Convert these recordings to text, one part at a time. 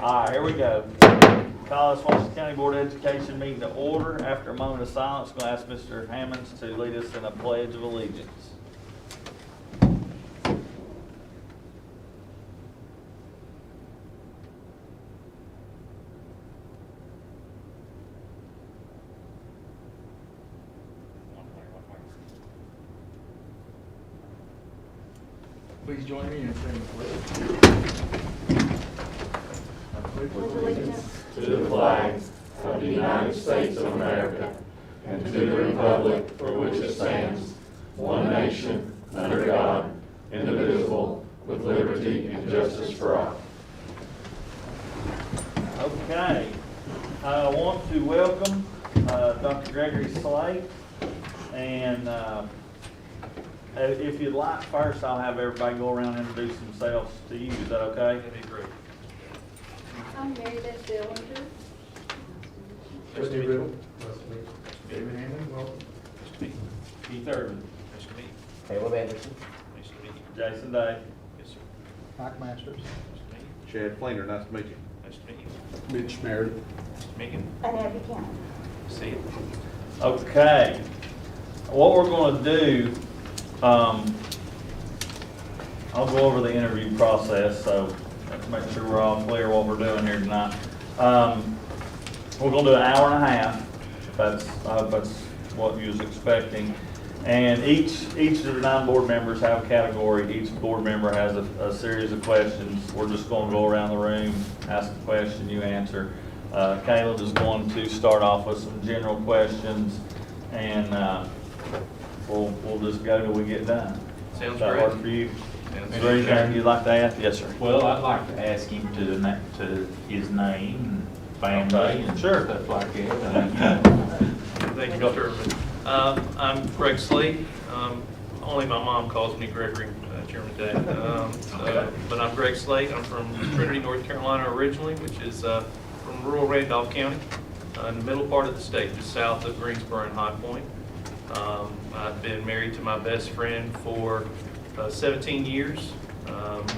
All right, here we go. Call this Washington County Board of Education meeting to order. After a moment of silence, I'm going to ask Mr. Hammonds to lead us in a pledge of allegiance. Please join me in saying the pledge. Allegiance to the flag of the United States of America and to the republic for which it stands, one nation, under God, indivisible, with liberty and justice for all. Okay. I want to welcome Dr. Greggory Slate. And if you'd like, first I'll have everybody go around and introduce themselves to you. Is that okay? That'd be great. I'm Mary Beth Dillinger. Trustee Riddle. David Hammond, welcome. Nice to meet you. Keith Irvin. Nice to meet you. Caleb Anderson. Nice to meet you. Jason Day. Yes, sir. Mike Masters. Nice to meet you. Chad Flainer, nice to meet you. Nice to meet you. Mitch Meredith. Nice to meet you. And Abby County. See you. Okay. What we're going to do, I'll go over the interview process, so let's make sure we're all clear what we're doing here tonight. We're going to do an hour and a half. I hope that's what you was expecting. And each of the 9 board members have a category. Each board member has a series of questions. We're just going to go around the room, ask a question, you answer. Caleb is going to start off with some general questions, and we'll just go till we get done. Sounds Does that great. work for you? Sounds Is there great. anything you'd like to ask? Yes, sir. Well, I'd like to ask him to his name and family and Sure. stuff like that. Thank you, Dr. Irvin. I'm Greg Slate. Only my mom calls me Greggory, Chairman Dad. But I'm Greg Slate. I'm from Trinity, North Carolina originally, which is from rural Randolph County, in the middle part of the state, just south of Greensboro and High Point. I've been married to my best friend for 17 years,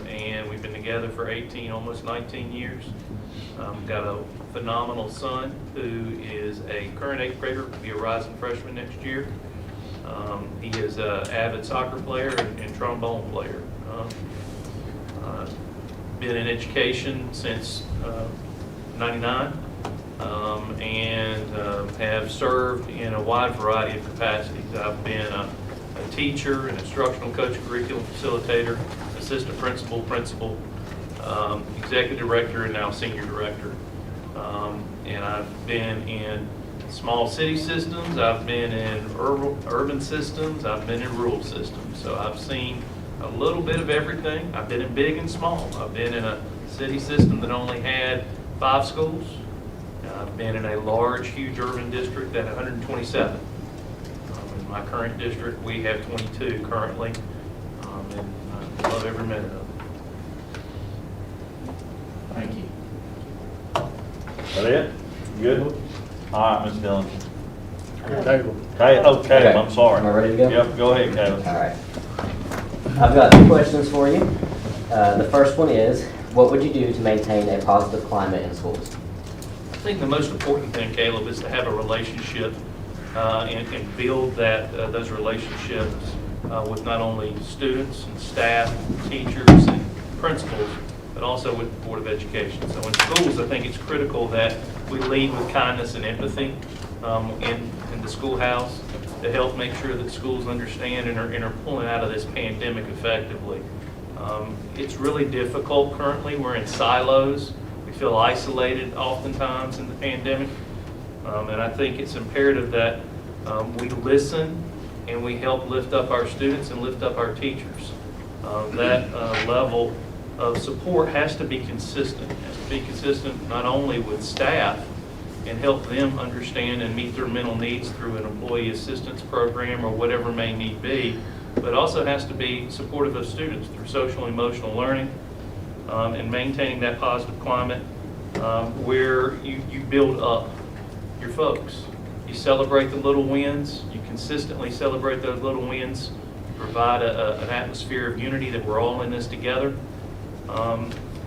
and we've been together for 18, almost 19 years. Got a phenomenal son who is a current 8th grader, will be a rising freshman next year. He is an avid soccer player and trombone player. Been in education since 99. And have served in a wide variety of capacities. I've been a teacher, an instructional coach, curriculum facilitator, assistant principal, executive director, and now senior director. And I've been in small city systems, I've been in urban systems, I've been in rural systems. So I've seen a little bit of everything. I've been in big and small. I've been in a city system that only had 5 schools. I've been in a large, huge urban district at 127. In my current district, we have 22 currently, and I love every minute of it. Thank you. Is that it? Good? All right, Ms. Dillon. Caleb. Caleb, I'm sorry. Am I ready to go? Yep, go ahead, Caleb. All right. I've got 2 questions for you. The first one is, what would you do to maintain a positive climate in schools? I think the most important thing, Caleb, is to have a relationship and build those relationships with not only students and staff, and teachers and principals, but also with the Board of Education. So in schools, I think it's critical that we lead with kindness and empathy in the schoolhouse to help make sure that schools understand and are pulling out of this pandemic effectively. It's really difficult currently. We're in silos. We feel isolated oftentimes in the pandemic. And I think it's imperative that we listen and we help lift up our students and lift up our teachers. That level of support has to be consistent. It has to be consistent not only with staff and help them understand and meet their mental needs through an employee assistance program or whatever may need be, but also has to be supportive of students through social and emotional learning and maintaining that positive climate where you build up your folks. You celebrate the little wins, you consistently celebrate those little wins, provide an atmosphere of unity that we're all in this together.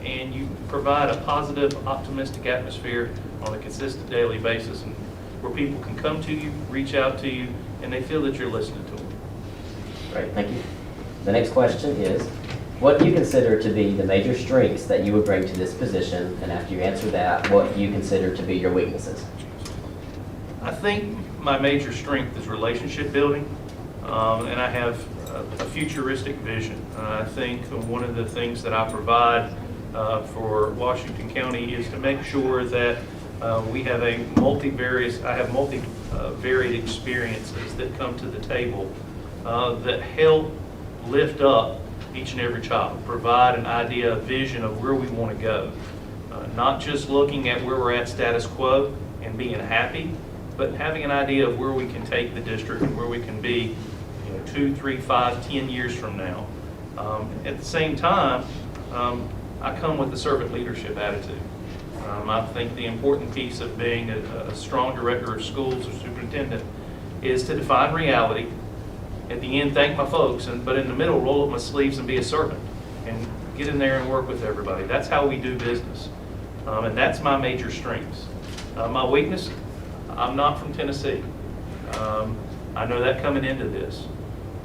and you provide a positive, optimistic atmosphere on a consistent daily basis, and where people can come to you, reach out to you, and they feel that you're listening to them. Great, thank you. The next question is, what do you consider to be the major strengths that you would bring to this position? And after you answer that, what do you consider to be your weaknesses? I think my major strength is relationship building, and I have a futuristic vision. I think one of the things that I provide for Washington County is to make sure that we have varied experiences that come to the table that help lift up each and every child, provide an idea, a vision of where we want to go. Not just looking at where we're at status quo and being happy, but having an idea of where we can take the district and where we can be 2, 3, 5, 10 years from now. At the same time, I come with a servant leadership attitude. I think the important piece of being a strong director of schools or superintendent is to define reality. At the end, thank my folks, but in the middle, roll up my sleeves and be a servant and get in there and work with everybody. That's how we do business, and that's my major strengths. My weakness, I'm not from Tennessee. I know that coming into this,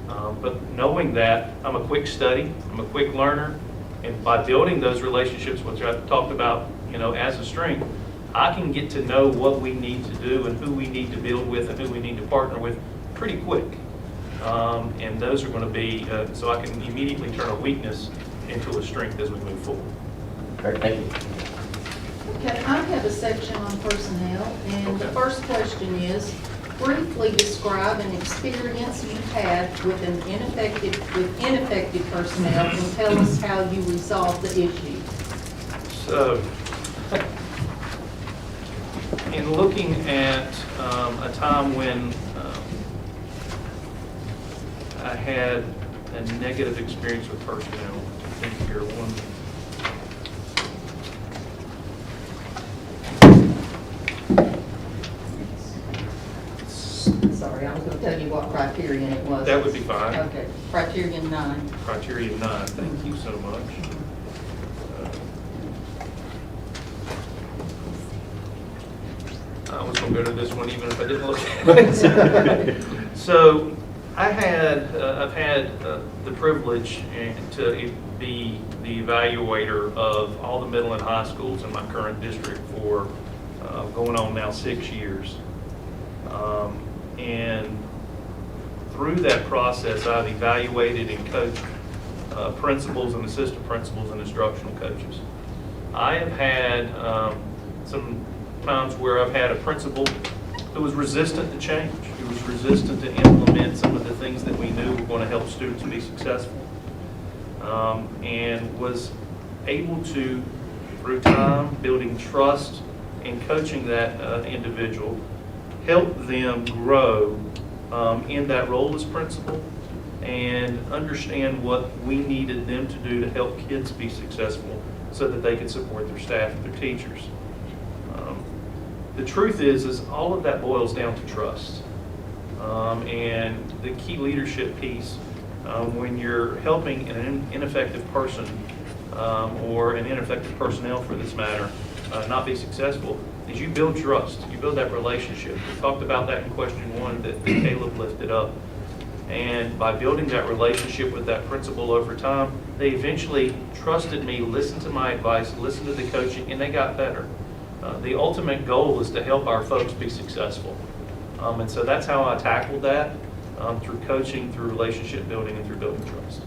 but knowing that, I'm a quick study, I'm a quick learner, and by building those relationships, which I've talked about, as a strength, I can get to know what we need to do and who we need to build with and who we need to partner with pretty quick. And those are going to be, so I can immediately turn a weakness into a strength as we move forward. Great, thank you. Okay, I have a section on personnel, and the Okay. first question is, briefly describe an experience you've had with ineffective personnel and tell us how you resolved the issue. So, in looking at a time when I had a negative experience with personnel, I think here one. Sorry, I was going to tell you what criterion it was. That would be fine. Okay, criterion 9. Criterion 9, thank you so much. I was going to go to this one even if I didn't look at it. So I've had the privilege to be the evaluator of all the middle and high schools in my current district for going on now 6 years. And through that process, I've evaluated and coached principals and assistant principals and instructional coaches. I have had some times where I've had a principal who was resistant to change, who was resistant to implement some of the things that we knew were going to help students be successful, and was able to, through time, building trust and coaching that individual, help them grow in that role as principal and understand what we needed them to do to help kids be successful so that they could support their staff and their teachers. The truth is all of that boils down to trust. And the key leadership piece, when you're helping an ineffective person or an ineffective personnel for this matter not be successful, is you build trust. You build that relationship. We talked about that in question 1 that Caleb lifted up. And by building that relationship with that principal over time, they eventually trusted me, listened to my advice, listened to the coaching, and they got better. The ultimate goal is to help our folks be successful. And so that's how I tackled that, through coaching, through relationship building, and through building trust.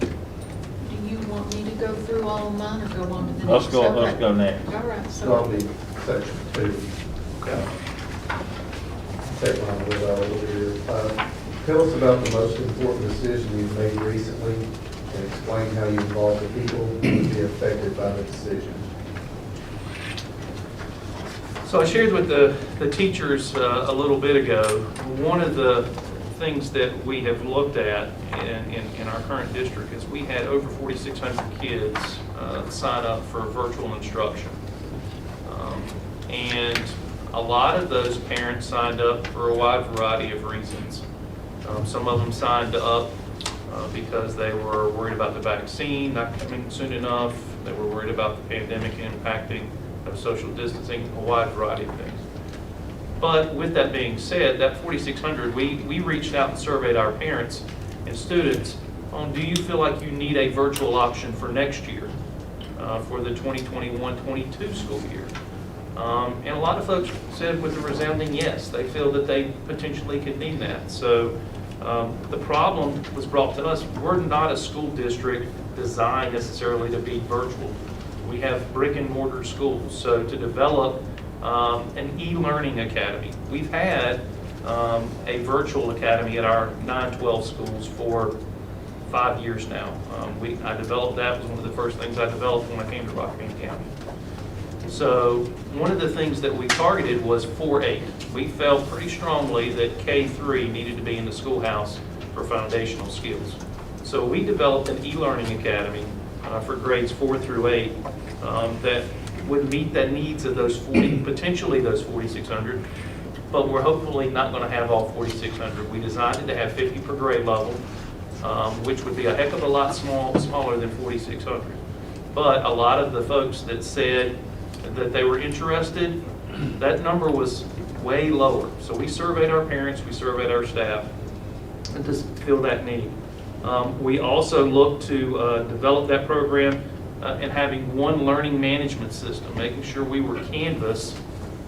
Do you want me to go through all of mine or go on to the next? Let's go Okay. next. All right, So I'll so be section 2. Okay. Take one a little here. Tell us about the most important decision you've made recently and explain how you involve the people who will be affected by the decision. So I shared with the teachers a little bit ago, one of the things that we have looked at in our current district is we had over 4,600 kids sign up for virtual instruction. And a lot of those parents signed up for a wide variety of reasons. Some of them signed up because they were worried about the vaccine not coming soon enough. They were worried about the pandemic impacting social distancing, a wide variety of things. But with that being said, that 4,600, we reached out and surveyed our parents and students on, do you feel like you need a virtual option for next year, for the 2021-22 school year? And a lot of folks said with a resounding yes, they feel that they potentially could need that. So the problem was brought to us. We're not a school district designed necessarily to be virtual. We have brick and mortar schools. So to develop an e-learning academy, we've had a virtual academy at our 9-12 schools for 5 years now. I developed that. It was one of the first things I developed when I came to Rockingham County. So one of the things that we targeted was 4-8. We felt pretty strongly that K-3 needed to be in the schoolhouse for foundational skills. So we developed an e-learning academy for grades 4 through 8 that would meet the needs of those potentially those 4,600, but we're hopefully not going to have all 4,600. We designed it to have 50 per grade level, which would be a heck of a lot smaller than 4,600. But a lot of the folks that said that they were interested, that number was way lower. So we surveyed our parents, we surveyed our staff, and to fill that need. We also looked to develop that program and having one learning management system, making sure we were Canvas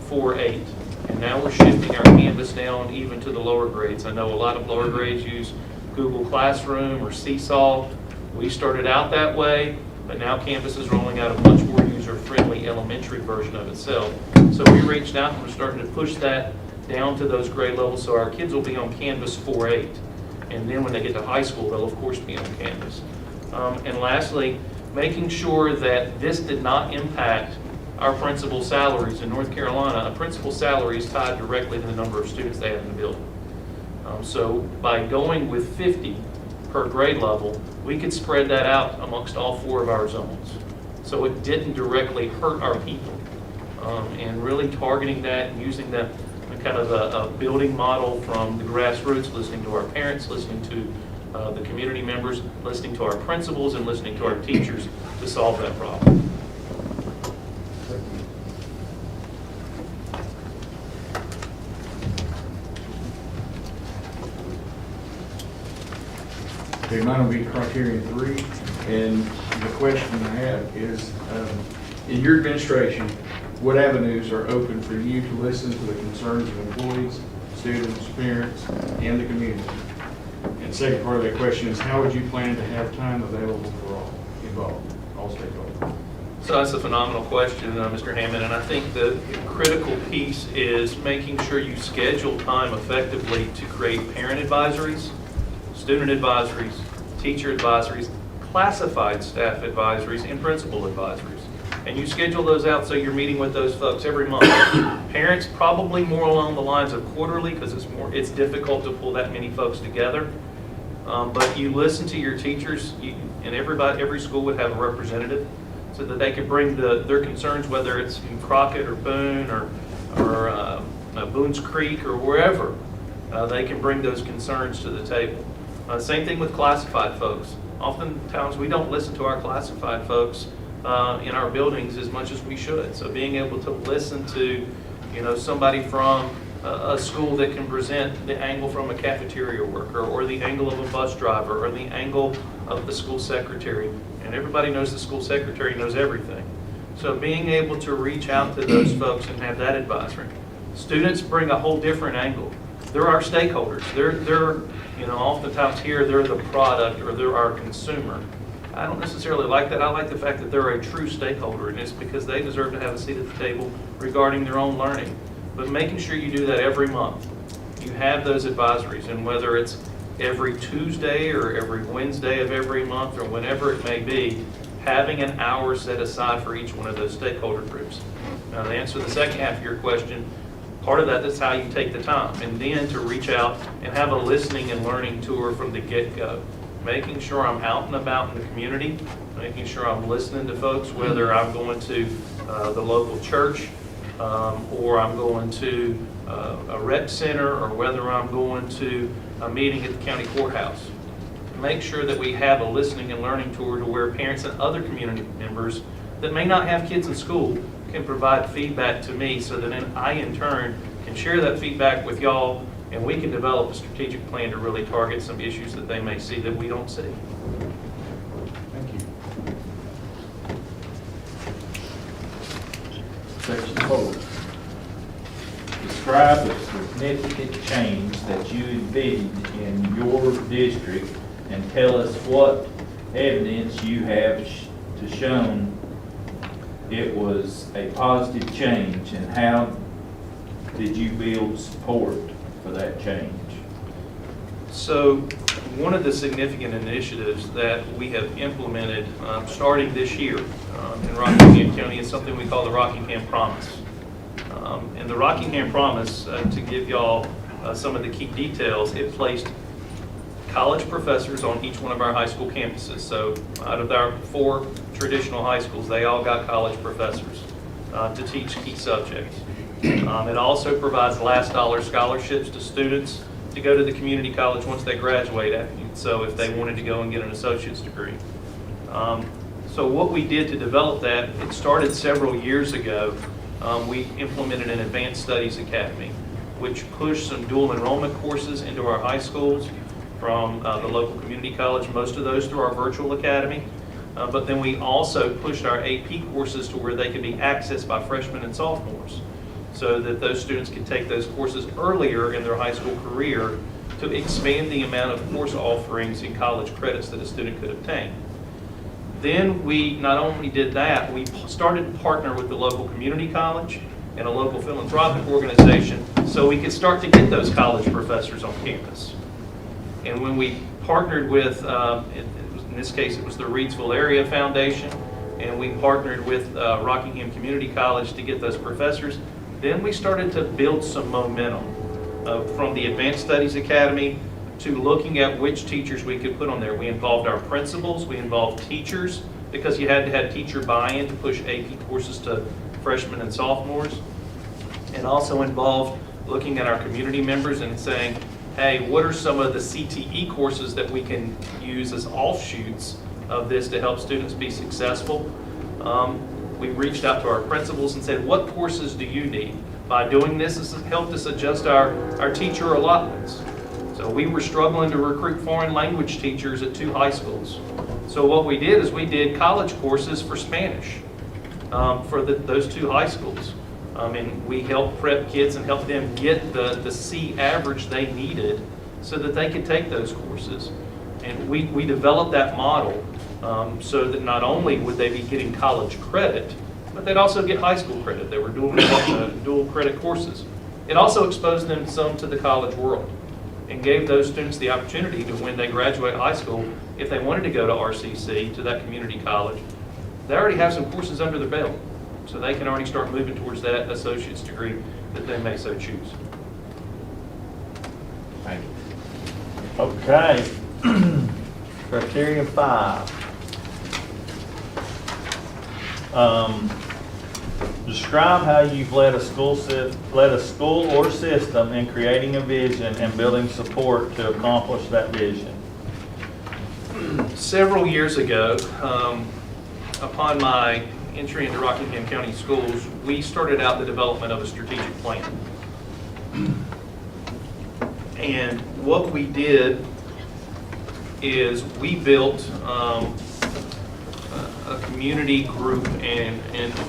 4-8. And now we're shifting our Canvas down even to the lower grades. I know a lot of lower grades use Google Classroom or Seesaw. We started out that way, but now Canvas is rolling out a much more user-friendly elementary version of itself. So we reached out and we're starting to push that down to those grade levels, so our kids will be on Canvas 4-8. And then when they get to high school, they'll of course be on Canvas. And lastly, making sure that this did not impact our principal salaries. In North Carolina, a principal salary is tied directly to the number of students they have in the building. So by going with 50 per grade level, we could spread that out amongst all 4 of our zones. So it didn't directly hurt our people. And really targeting that and using that kind of a building model from the grassroots, listening to our parents, listening to the community members, listening to our principals, and listening to our teachers to solve that problem. Okay, mine will be criterion 3, and the question I have is, in your administration, what avenues are open for you to listen to the concerns of employees, students, parents, and the community? And second part of that question is, how would you plan to have time available for all involved, all stakeholders? So that's a phenomenal question, Mr. Hammond, and I think the critical piece is making sure you schedule time effectively to create parent advisories, student advisories, teacher advisories, classified staff advisories, and principal advisories. And you schedule those out so you're meeting with those folks every month. Parents, probably more along the lines of quarterly, because it's difficult to pull that many folks together. But you listen to your teachers, and every school would have a representative, so that they could bring their concerns, whether it's in Crockett or Boone or Boone's Creek or wherever. They can bring those concerns to the table. Same thing with classified folks. Oftentimes we don't listen to our classified folks in our buildings as much as we should. So being able to listen to, somebody from a school that can present the angle from a cafeteria worker, or the angle of a bus driver, or the angle of the school secretary. And everybody knows the school secretary knows everything. So being able to reach out to those folks and have that advisory. Students bring a whole different angle. They're our stakeholders. They're oftentimes here they're the product or they're our consumer. I don't necessarily like that. I like the fact that they're a true stakeholder, and it's because they deserve to have a seat at the table regarding their own learning. But making sure you do that every month. You have those advisories, and whether it's every Tuesday or every Wednesday of every month or whenever it may be, having an hour set aside for each one of those stakeholder groups. Now, to answer the second half of your question, part of that's how you take the time, and then to reach out and have a listening and learning tour from the get-go. Making sure I'm out and about in the community, making sure I'm listening to folks, whether I'm going to the local church or I'm going to a rec center, or whether I'm going to a meeting at the county courthouse. make sure that we have a listening and learning tour to where parents and other community members that may not have kids in school can provide feedback to me, so that I in turn can share that feedback with y'all, and we can develop a strategic plan to really target some issues that they may see that we don't see. Thank you. Section 4. Describe the significant change that you envisioned in your district and tell us what evidence you have to shown it was a positive change, and how did you build support for that change? So one of the significant initiatives that we have implemented starting this year in Rockingham County is something we call the Rockingham Promise. And the Rockingham Promise, to give y'all some of the key details, it placed college professors on each one of our high school campuses. So out of our 4 traditional high schools, they all got college professors to teach key subjects. It also provides last dollar scholarships to students to go to the community college once they graduate. So if they wanted to go and get an associate's degree. So what we did to develop that, it started several years ago. We implemented an Advanced Studies Academy, which pushed some dual enrollment courses into our high schools from the local community college, most of those through our virtual academy. But then we also pushed our AP courses to where they could be accessed by freshmen and sophomores, so that those students could take those courses earlier in their high school career to expand the amount of course offerings in college credits that a student could obtain. Then we not only did that, we started to partner with the local community college and a local philanthropic organization so we could start to get those college professors on campus. And when we partnered with, in this case it was the Reedsville Area Foundation, and we partnered with Rockingham Community College to get those professors, then we started to build some momentum from the Advanced Studies Academy to looking at which teachers we could put on there. We involved our principals, we involved teachers, because you had to have teacher buy-in to push AP courses to freshmen and sophomores, and also involved looking at our community members and saying, hey, what are some of the CTE courses that we can use as offshoots of this to help students be successful? We reached out to our principals and said, what courses do you need? By doing this, this has helped us adjust our teacher allotments. So we were struggling to recruit foreign language teachers at 2 high schools. So what we did is we did college courses for Spanish for those 2 high schools. And we helped prep kids and help them get the C average they needed so that they could take those courses. And we developed that model so that not only would they be getting college credit, but they'd also get high school credit. They were dual credit courses. It also exposed them some to the college world and gave those students the opportunity to, when they graduate high school, if they wanted to go to RCC, to that community college, they already have some courses under their belt. So they can already start moving towards that associate's degree that they may so choose. Thank you. Okay. Criterion 5. Describe how you've led a school or system in creating a vision and building support to accomplish that vision. Several years ago, upon my entry into Rockingham County Schools, we started out the development of a strategic plan. And what we did is we built a community group and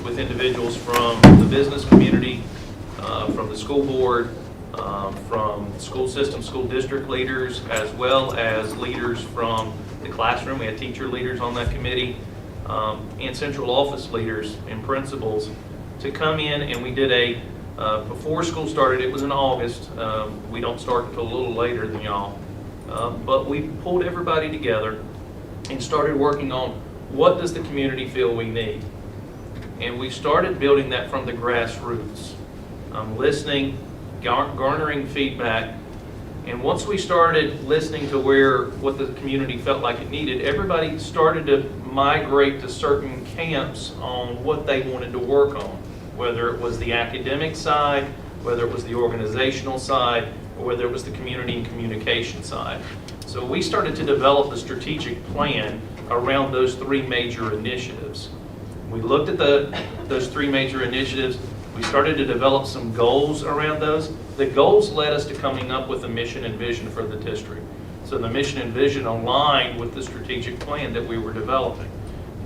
with individuals from the business community, from the school board, from school system, school district leaders, as well as leaders from the classroom. We had teacher leaders on that committee, and central office leaders and principals to come in, and we did before school started, it was in August. We don't start until a little later than y'all. But we pulled everybody together and started working on what does the community feel we need. And we started building that from the grassroots, listening, garnering feedback. And once we started listening to what the community felt like it needed, everybody started to migrate to certain camps on what they wanted to work on, whether it was the academic side, whether it was the organizational side, or whether it was the community and communication side. So we started to develop the strategic plan around those three major initiatives. We looked at those three major initiatives. We started to develop some goals around those. The goals led us to coming up with a mission and vision for the district. So the mission and vision aligned with the strategic plan that we were developing.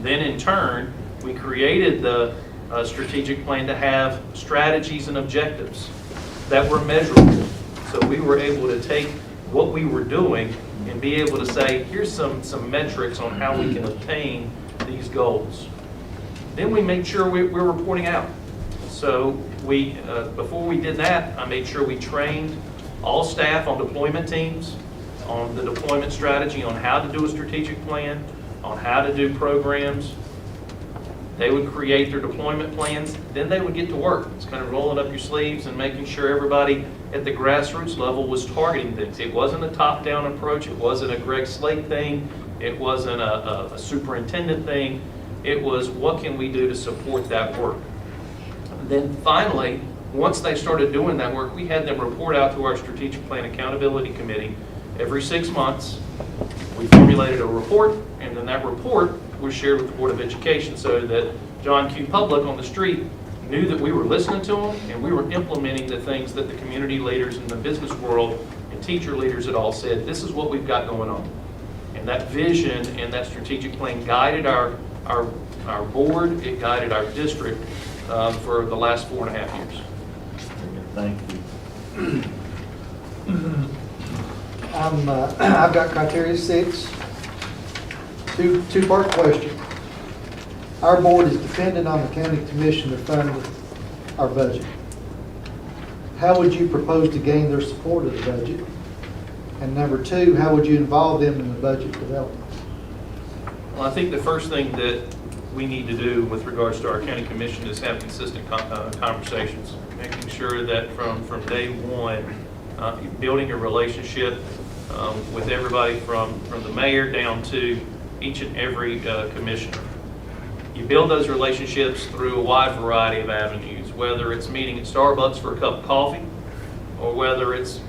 Then in turn, we created the strategic plan to have strategies and objectives that were measurable. So we were able to take what we were doing and be able to say, here's some metrics on how we can obtain these goals. Then we made sure we're reporting out. So before we did that, I made sure we trained all staff on deployment teams, on the deployment strategy, on how to do a strategic plan, on how to do programs. They would create their deployment plans, then they would get to work. It's kind of rolling up your sleeves and making sure everybody at the grassroots level was targeting things. It wasn't a top-down approach. It wasn't a Greg Slate thing. It wasn't a superintendent thing. It was, what can we do to support that work? Then finally, once they started doing that work, we had them report out to our Strategic Plan Accountability Committee every 6 months. We formulated a report, and then that report was shared with the Board of Education so that John Q. Public on the street knew that we were listening to them and we were implementing the things that the community leaders in the business world and teacher leaders had all said, this is what we've got going on. And that vision and that strategic plan guided our board, it guided our district for the last 4.5 years. Thank you. I've got criteria 6. Two-part question. Our board is dependent on the county commission to fund our budget. How would you propose to gain their support of the budget? And number 2, how would you involve them in the budget development? Well, I think the first thing that we need to do with regards to our county commission is have consistent conversations, making sure that from day one, building a relationship with everybody from the mayor down to each and every commissioner. You build those relationships through a wide variety of avenues, whether it's meeting at Starbucks for a cup of coffee, or whether it's,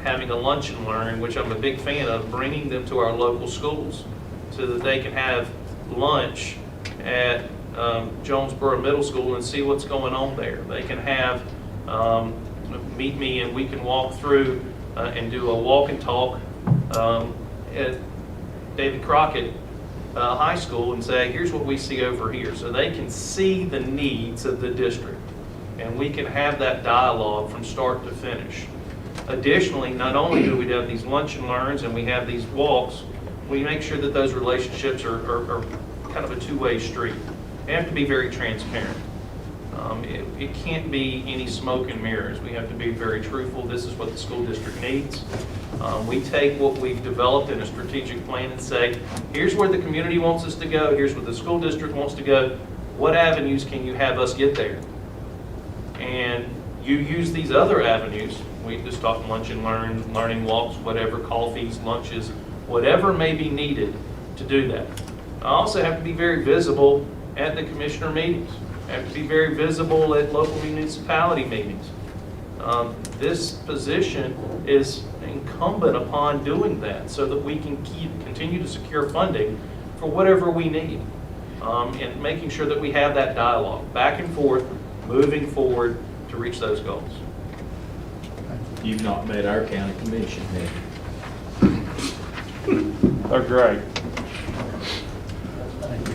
having a lunch and learn, which I'm a big fan of, bringing them to our local schools so that they can have lunch at Jonesboro Middle School and see what's going on there. They can have, meet me and we can walk through and do a walk and talk at David Crockett High School and say, here's what we see over here. So they can see the needs of the district and we can have that dialogue from start to finish. Additionally, not only do we have these lunch and learns and we have these walks, we make sure that those relationships are kind of a two-way street. They have to be very transparent. It can't be any smoke and mirrors. We have to be very truthful. This is what the school district needs. We take what we've developed in a strategic plan and say, here's where the community wants us to go. Here's where the school district wants to go. What avenues can you have us get there? And you use these other avenues. We just talked lunch and learn, learning walks, whatever, coffees, lunches, whatever may be needed to do that. I also have to be very visible at the commissioner meetings. I have to be very visible at local municipality meetings. This position is incumbent upon doing that so that we can continue to secure funding for whatever we need. And making sure that we have that dialogue back and forth, moving forward to reach those goals. You've not met our county commission yet. They're great.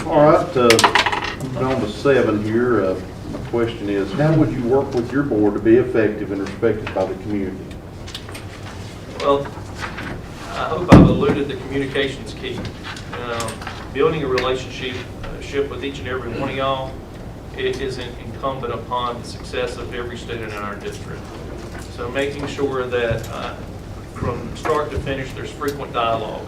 All right, moving on to 7 here. My question is, how would you work with your board to be effective and respected by the community? Well, I hope I've alluded that communication's key. Building a relationship with each and every one of y'all, it is incumbent upon the success of every student in our district. So making sure that from start to finish, there's frequent dialogue.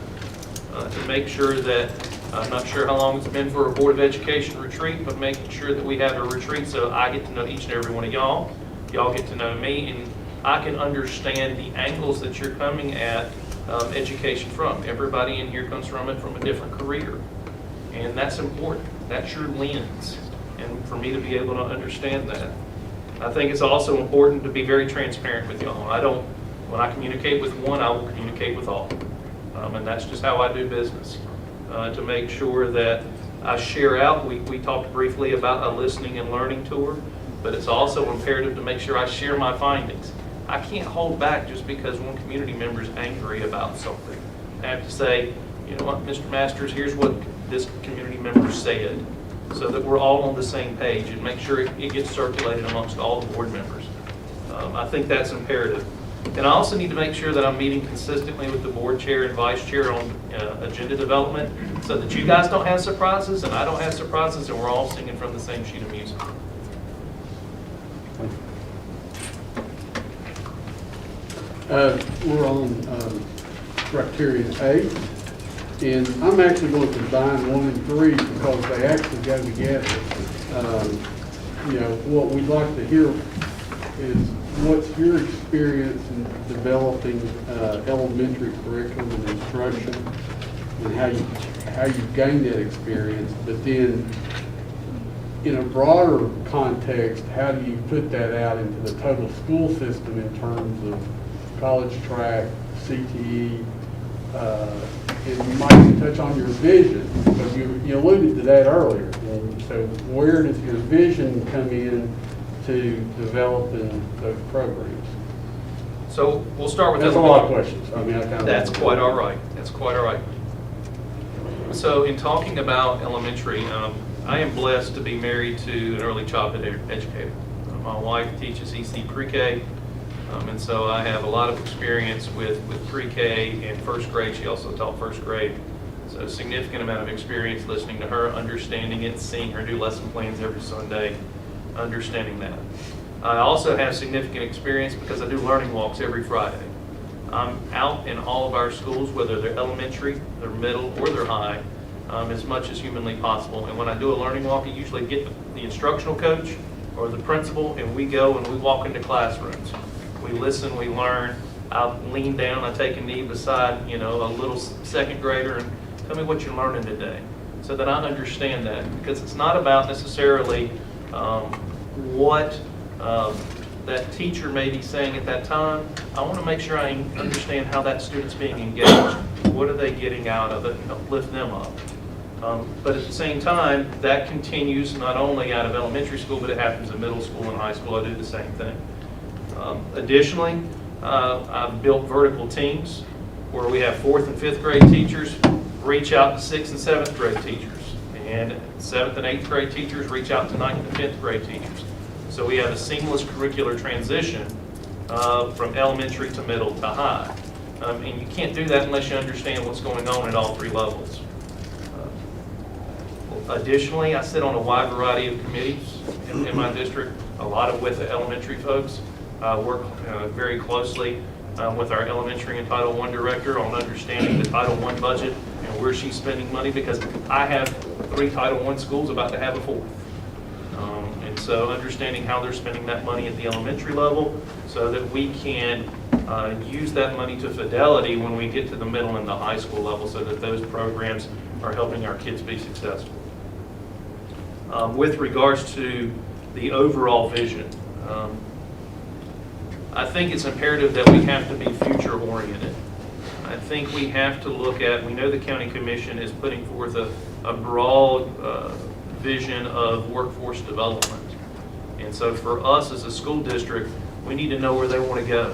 To make sure that, I'm not sure how long it's been for a Board of Education retreat, but making sure that we have a retreat so I get to know each and every one of y'all, y'all get to know me, and I can understand the angles that you're coming at education from. Everybody in here comes from it from a different career, and that's important. That's your lens, and for me to be able to understand that. I think it's also important to be very transparent with y'all. When I communicate with one, I will communicate with all. And that's just how I do business, to make sure that I share out. We talked briefly about a listening and learning tour, but it's also imperative to make sure I share my findings. I can't hold back just because one community member is angry about something. I have to say, you know what, Mr. Masters, here's what this community member said, so that we're all on the same page and make sure it gets circulated amongst all the board members. I think that's imperative. And I also need to make sure that I'm meeting consistently with the board chair and vice chair on agenda development, so that you guys don't have surprises and I don't have surprises and we're all singing from the same sheet of music. We're on criterion 8, and I'm actually going to combine 1 and 3 because they actually go together. You know, what we'd like to hear is what's your experience in developing elementary curriculum and instruction, and how you gained that experience, but then in a broader context, how do you put that out into the total school system in terms of college track, CTE, and you might touch on your vision, because you alluded to that earlier. And so where does your vision come in to developing those programs? So we'll start with That's a lot of questions. I mean, That's quite all right. That's quite all right. So in talking about elementary, I am blessed to be married to an early childhood educator. My wife teaches EC pre-K, and so I have a lot of experience with pre-K and first grade. She also taught first grade. So a significant amount of experience listening to her, understanding it, seeing her do lesson plans every Sunday, understanding that. I also have significant experience because I do learning walks every Friday. I'm out in all of our schools, whether they're elementary, they're middle, or they're high, as much as humanly possible. And when I do a learning walk, I usually get the instructional coach or the principal, and we go and we walk into classrooms. We listen, we learn. I lean down, I take a knee beside, you know, a little second grader and tell me what you're learning today, so that I understand that. Because it's not about necessarily what that teacher may be saying at that time. I want to make sure I understand how that student's being engaged. What are they getting out of it, and help lift them up. But at the same time, that continues not only out of elementary school, but it happens in middle school and high school. I do the same thing. Additionally, I've built vertical teams where we have 4th and 5th grade teachers reach out to 6th and 7th grade teachers, and 7th and 8th grade teachers reach out to 9th and 10th grade teachers. So we have a seamless curricular transition from elementary to middle to high. And you can't do that unless you understand what's going on at all 3 levels. Additionally, I sit on a wide variety of committees in my district, a lot of with the elementary folks. I work very closely with our elementary and Title I director on understanding the Title I budget and where she's spending money, because I have 3 Title I schools about to have a 4th. And so understanding how they're spending that money at the elementary level so that we can use that money to fidelity when we get to the middle and the high school level, so that those programs are helping our kids be successful. With regards to the overall vision, I think it's imperative that we have to be future oriented. I think we have to look at, we know the county commission is putting forth a broad vision of workforce development. And so for us as a school district, we need to know where they want to go.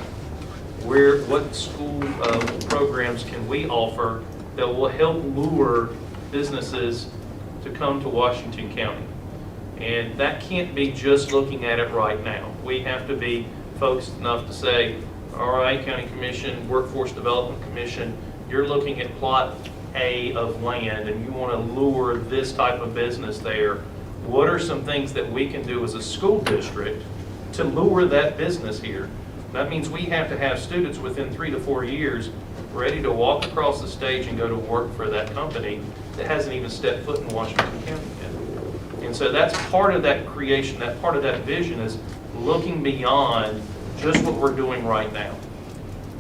What school programs can we offer that will help lure businesses to come to Washington County? And that can't be just looking at it right now. We have to be focused enough to say, all right, County Commission, Workforce Development Commission, you're looking at plot A of land and you want to lure this type of business there. What are some things that we can do as a school district to lure that business here? That means we have to have students within 3 to 4 years ready to walk across the stage and go to work for that company that hasn't even stepped foot in Washington County yet. And so that's part of that creation, that part of that vision is looking beyond just what we're doing right now.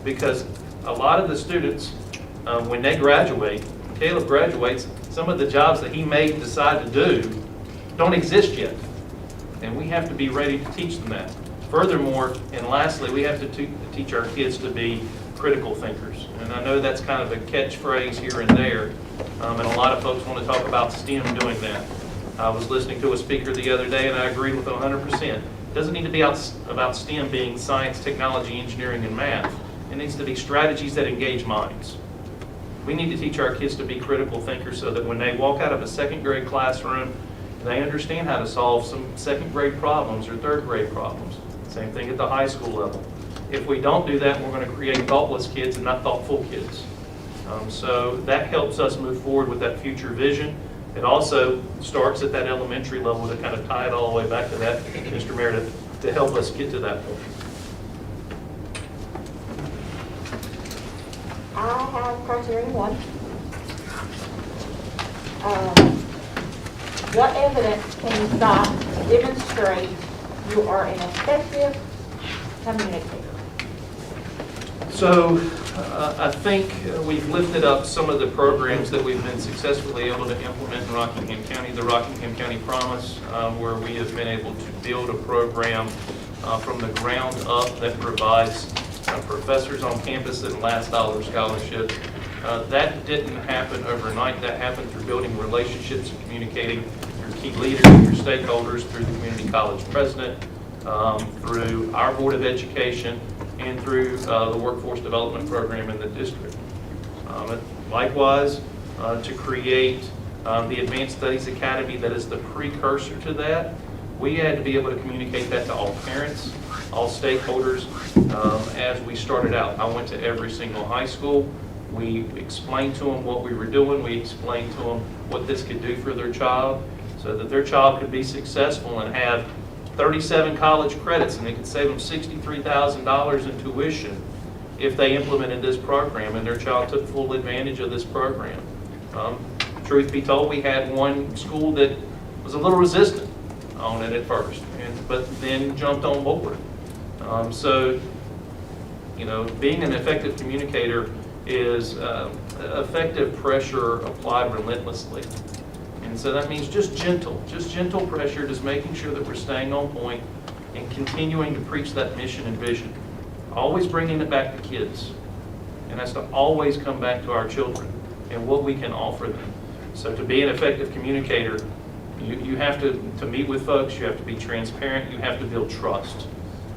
Because a lot of the students, when they graduate, Caleb graduates, some of the jobs that he may decide to do don't exist yet. And we have to be ready to teach them that. Furthermore, and lastly, we have to teach our kids to be critical thinkers. And I know that's kind of a catchphrase here and there, and a lot of folks want to talk about STEM doing that. I was listening to a speaker the other day, and I agree with him 100%. It doesn't need to be about STEM being science, technology, engineering, and math. It needs to be strategies that engage minds. We need to teach our kids to be critical thinkers so that when they walk out of a second grade classroom, they understand how to solve some second grade problems or third grade problems. Same thing at the high school level. If we don't do that, we're going to create thoughtless kids and not thoughtful kids. So that helps us move forward with that future vision. It also starts at that elementary level to kind of tie it all the way back to that, Mr. Meredith, to help us get to that point. I have criteria 1. What evidence can you cite to demonstrate you are an effective communicator? So I think we've lifted up some of the programs that we've been successfully able to implement in Rockingham County, the Rockingham County Promise, where we have been able to build a program from the ground up that provides professors on campus and last dollar scholarship. That didn't happen overnight. That happened through building relationships and communicating through key leaders, through stakeholders, through the community college president, through our Board of Education, and through the workforce development program in the district. Likewise, to create the Advanced Studies Academy that is the precursor to that, we had to be able to communicate that to all parents, all stakeholders as we started out. I went to every single high school. We explained to them what we were doing. We explained to them what this could do for their child so that their child could be successful and have 37 college credits, and they could save them $63,000 in tuition if they implemented this program and their child took full advantage of this program. Truth be told, we had one school that was a little resistant on it at first, but then jumped on board. So, you know, being an effective communicator is effective pressure applied relentlessly. And so that means just gentle pressure, just making sure that we're staying on point and continuing to preach that mission and vision. Always bringing it back to kids. And that's to always come back to our children and what we can offer them. So to be an effective communicator, you have to meet with folks, you have to be transparent, you have to build trust,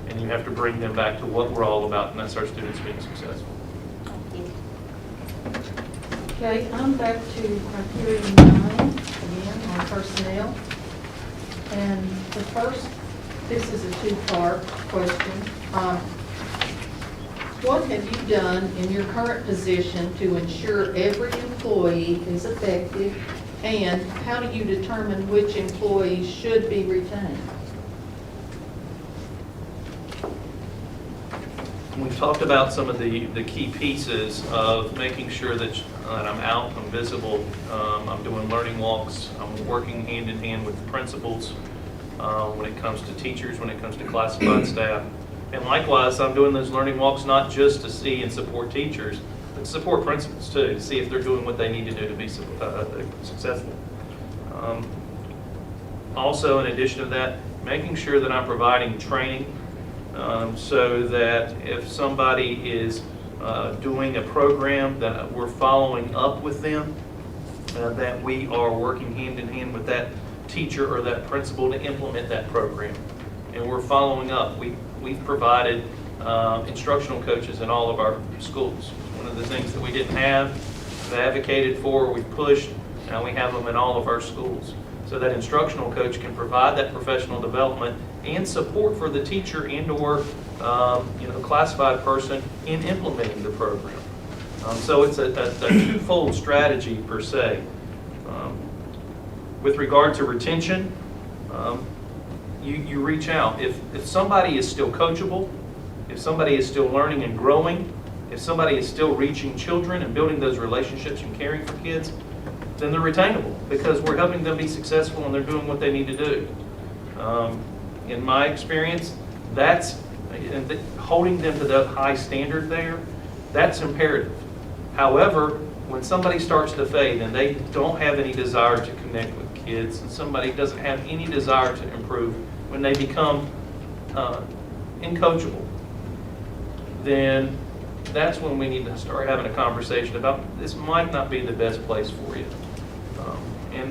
and you have to bring them back to what we're all about, and that's our students being successful. Okay, I'm back to criteria 9, again, on personnel. And the first, this is a 2-part question. What have you done in your current position to ensure every employee is effective, and how do you determine which employees should be retained? We talked about some of the key pieces of making sure that I'm out, I'm visible, I'm doing learning walks, I'm working hand in hand with the principals when it comes to teachers, when it comes to classified staff. And likewise, I'm doing those learning walks not just to see and support teachers, but to support principals too, to see if they're doing what they need to do to be successful. Also, in addition to that, making sure that I'm providing training so that if somebody is doing a program, that we're following up with them, that we are working hand in hand with that teacher or that principal to implement that program. And we're following up. We've provided instructional coaches in all of our schools. One of the things that we didn't have, we advocated for, we pushed, now we have them in all of our schools. So that instructional coach can provide that professional development and support for the teacher and or classified person in implementing the program. So it's a twofold strategy per se. With regard to retention, you reach out. If somebody is still coachable, if somebody is still learning and growing, if somebody is still reaching children and building those relationships and caring for kids, then they're retainable because we're helping them be successful and they're doing what they need to do. In my experience, that's holding them to that high standard there, that's imperative. However, when somebody starts to fade and they don't have any desire to connect with kids and somebody doesn't have any desire to improve, when they become incoachable, then that's when we need to start having a conversation about this might not be the best place for you.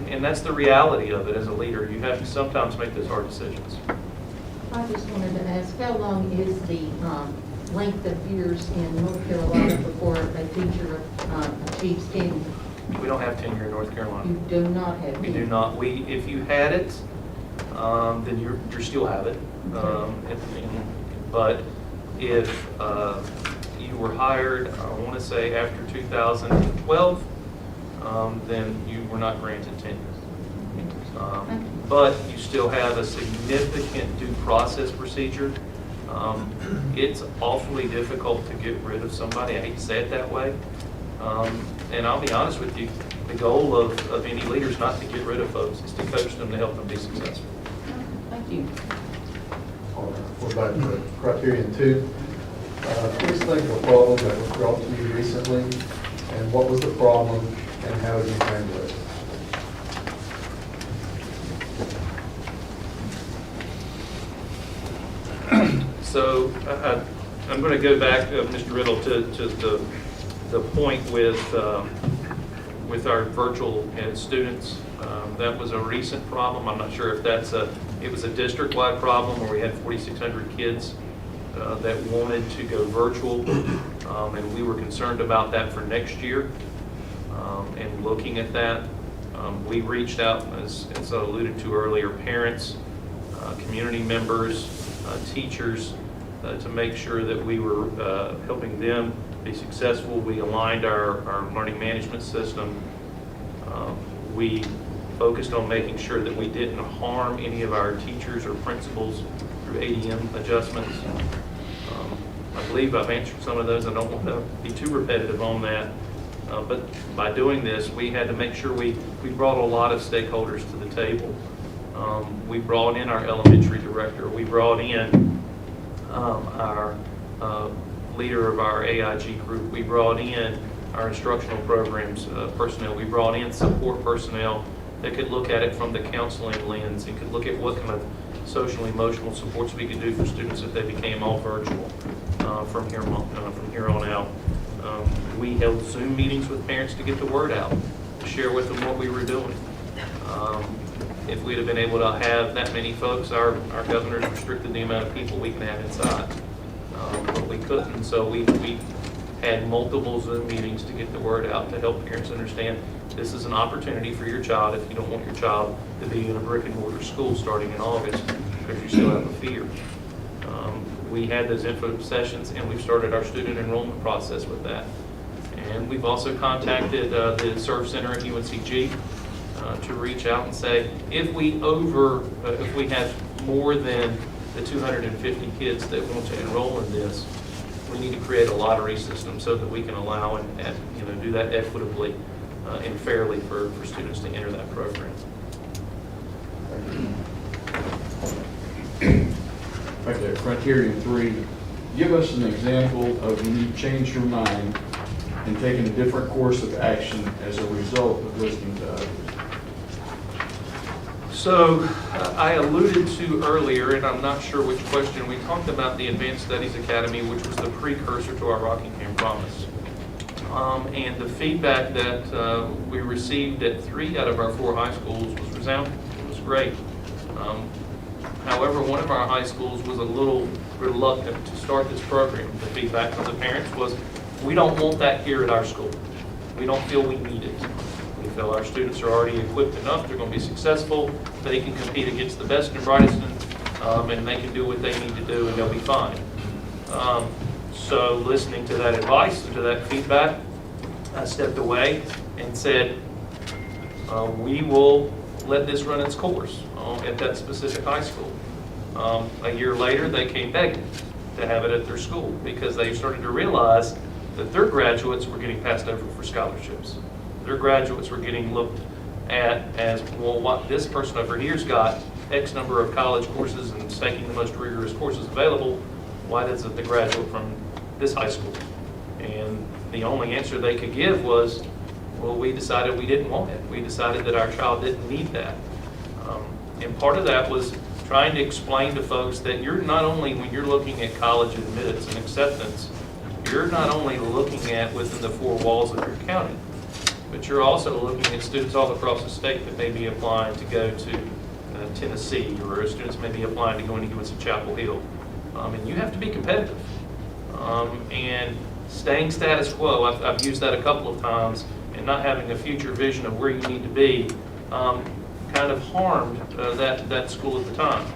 And that's the reality of it as a leader. You have to sometimes make those hard decisions. I just wanted to ask, how long is the length of years in North Carolina before a teacher achieves tenure? We don't have tenure in North Carolina. You do not have We tenure? do not. If you had it, then you still have it. But if you were hired, I want to say after 2012, then you were not granted tenure. But you still have a significant due process procedure. It's awfully difficult to get rid of somebody. I hate to say it that way. And I'll be honest with you, the goal of any leader is not to get rid of folks, it's to coach them to help them be successful. Thank you. What about criterion 2? Please think of a problem that was brought to you recently, and what was the problem, and how did you handle it? So I'm going to go back, Mr. Riddle, to the point with our virtual students. That was a recent problem. I'm not sure if it was a district-wide problem where we had 4,600 kids that wanted to go virtual, and we were concerned about that for next year. And looking at that, we reached out, as I alluded to earlier, parents, community members, teachers, to make sure that we were helping them be successful. We aligned our learning management system. We focused on making sure that we didn't harm any of our teachers or principals through ADM adjustments. I believe I've answered some of those. I don't want to be too repetitive on that. But by doing this, we had to make sure we brought a lot of stakeholders to the table. We brought in our elementary director. We brought in our leader of our AIG group. We brought in our instructional programs personnel. We brought in support personnel that could look at it from the counseling lens and could look at what kind of social emotional supports we could do for students if they became all virtual from here on out. We held Zoom meetings with parents to get the word out, to share with them what we were doing. If we'd have been able to have that many folks, our governor's restricted the amount of people we can have inside. But we couldn't, so we had multiple Zoom meetings to get the word out, to help parents understand this is an opportunity for your child if you don't want your child to be in a brick and mortar school starting in August, because you still have a fear. We had those info sessions, and we've started our student enrollment process with that. And we've also contacted the Serve Center at UNCG to reach out and say, if we have more than the 250 kids that want to enroll in this, we need to create a lottery system so that we can allow and do that equitably and fairly for students to enter that program. Back to criterion 3, give us an example of when you changed your mind and taken a different course of action as a result of listening to others. So I alluded to earlier, and I'm not sure which question, we talked about the Advanced Studies Academy, which was the precursor to our Rockingham Promise. And the feedback that we received at 3 out of our 4 high schools was resounding. It was great. However, one of our high schools was a little reluctant to start this program. The feedback from the parents was, we don't want that here at our school. We don't feel we need it. We feel our students are already equipped enough, they're going to be successful, they can compete against the best and brightest, and they can do what they need to do, and they'll be fine. So listening to that advice and to that feedback, I stepped away and said, we will let this run its course at that specific high school. A year later, they came begging to have it at their school because they started to realize that their graduates were getting passed over for scholarships. Their graduates were getting looked at as, well, what this person over here's got X number of college courses and is taking the most rigorous courses available. Why doesn't the graduate from this high school? And the only answer they could give was, well, we decided we didn't want it. We decided that our child didn't need that. And part of that was trying to explain to folks that you're not only, when you're looking at college admittance and acceptance, you're not only looking at within the four walls of your county, but you're also looking at students all across the state that may be applying to go to Tennessee, or students may be applying to go into UNC Chapel Hill. And you have to be competitive. And staying status quo, I've used that a couple of times, and not having a future vision of where you need to be kind of harmed that school at the time.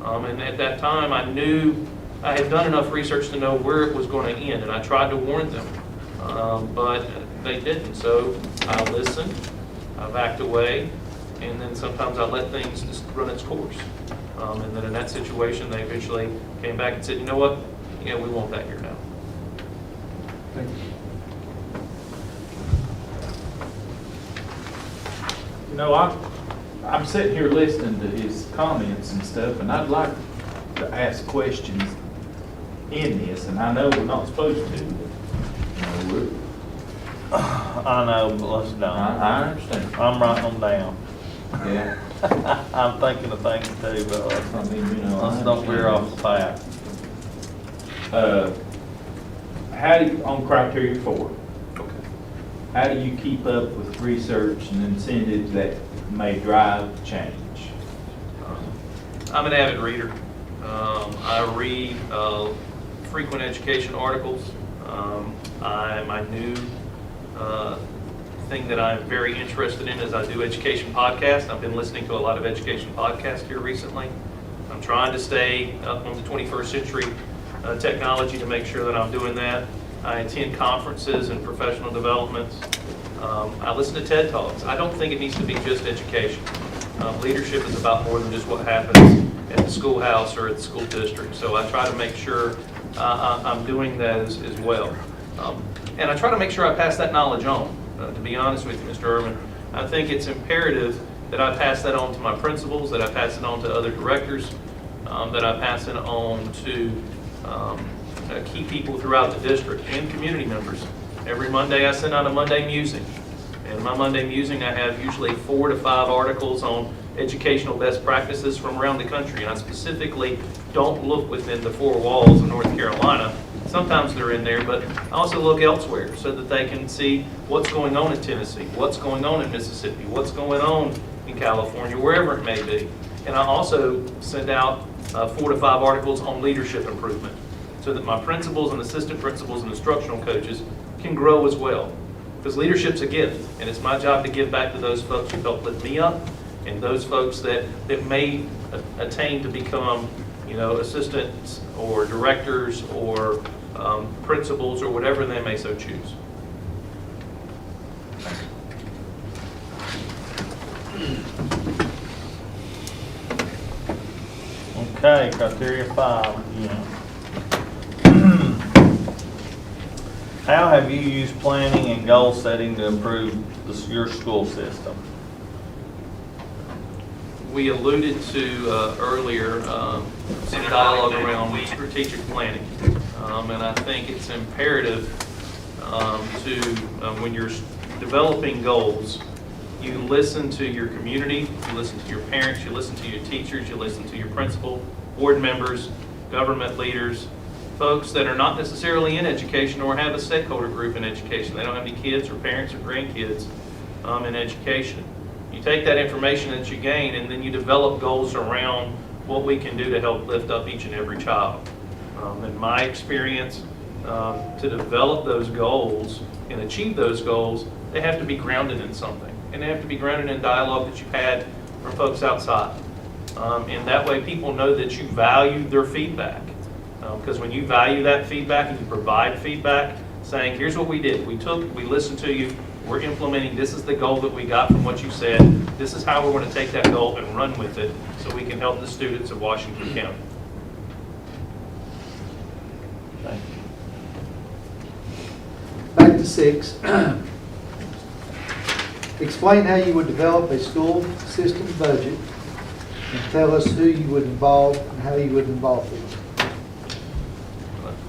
And at that time, I knew I had done enough research to know where it was going to end, and I tried to warn them, but they didn't. So I listened, I backed away, and then sometimes I let things just run its course. And then in that situation, they eventually came back and said, you know what, yeah, we want that here now. Thank you. You know, I'm sitting here listening to his comments and stuff, and I'd like to ask questions in this, and I know we're not supposed to. But, you know, I know, but let's don't. I understand. I'm writing them down. Yeah. I'm thinking of things too, but I mean, you know, let's don't veer off the path. How do you, on criteria 4, how do you keep up with research and incentives that may drive change? I'm an avid reader. I read frequent education articles. My new thing that I'm very interested in is I do education podcasts. I've been listening to a lot of education podcasts here recently. I'm trying to stay up on the 21st century technology to make sure that I'm doing that. I attend conferences and professional developments. I listen to TED Talks. I don't think it needs to be just education. Leadership is about more than just what happens at the schoolhouse or at the school district. So I try to make sure I'm doing that as well. And I try to make sure I pass that knowledge on. To be honest with you, Mr. Irvin, I think it's imperative that I pass that on to my principals, that I pass it on to other directors, that I pass it on to key people throughout the district and community members. Every Monday I send out a Monday Musing. And my Monday Musing, I have usually 4 to 5 articles on educational best practices from around the country. And I specifically don't look within the 4 walls of North Carolina. Sometimes they're in there, but I also look elsewhere so that they can see what's going on in Tennessee, what's going on in Mississippi, what's going on in California, wherever it may be. And I also send out 4 to 5 articles on leadership improvement so that my principals and assistant principals and instructional coaches can grow as well. Because leadership's a gift, and it's my job to give back to those folks who helped lift me up and those folks that may attain to become, you know, assistants or directors or principals or whatever they may so choose. Okay, criteria 5, again. How have you used planning and goal setting to improve your school system? We alluded to earlier some dialogue around strategic planning. And I think it's imperative when you're developing goals, you listen to your community, you listen to your parents, you listen to your teachers, you listen to your principal, board members, government leaders, folks that are not necessarily in education or have a stakeholder group in education. They don't have any kids or parents or grandkids in education. You take that information that you gain and then you develop goals around what we can do to help lift up each and every child. In my experience, to develop those goals and achieve those goals, they have to be grounded in something. And they have to be grounded in dialogue that you've had from folks outside. And that way people know that you value their feedback. Because when you value that feedback and you provide feedback, saying, here's what we did. We listened to you. We're implementing. This is the goal that we got from what you said. This is how we're going to take that goal and run with it so we can help the students of Washington County. Thank you. Back to 6. Explain how you would develop a school system budget and tell us who you would involve and how you would involve them.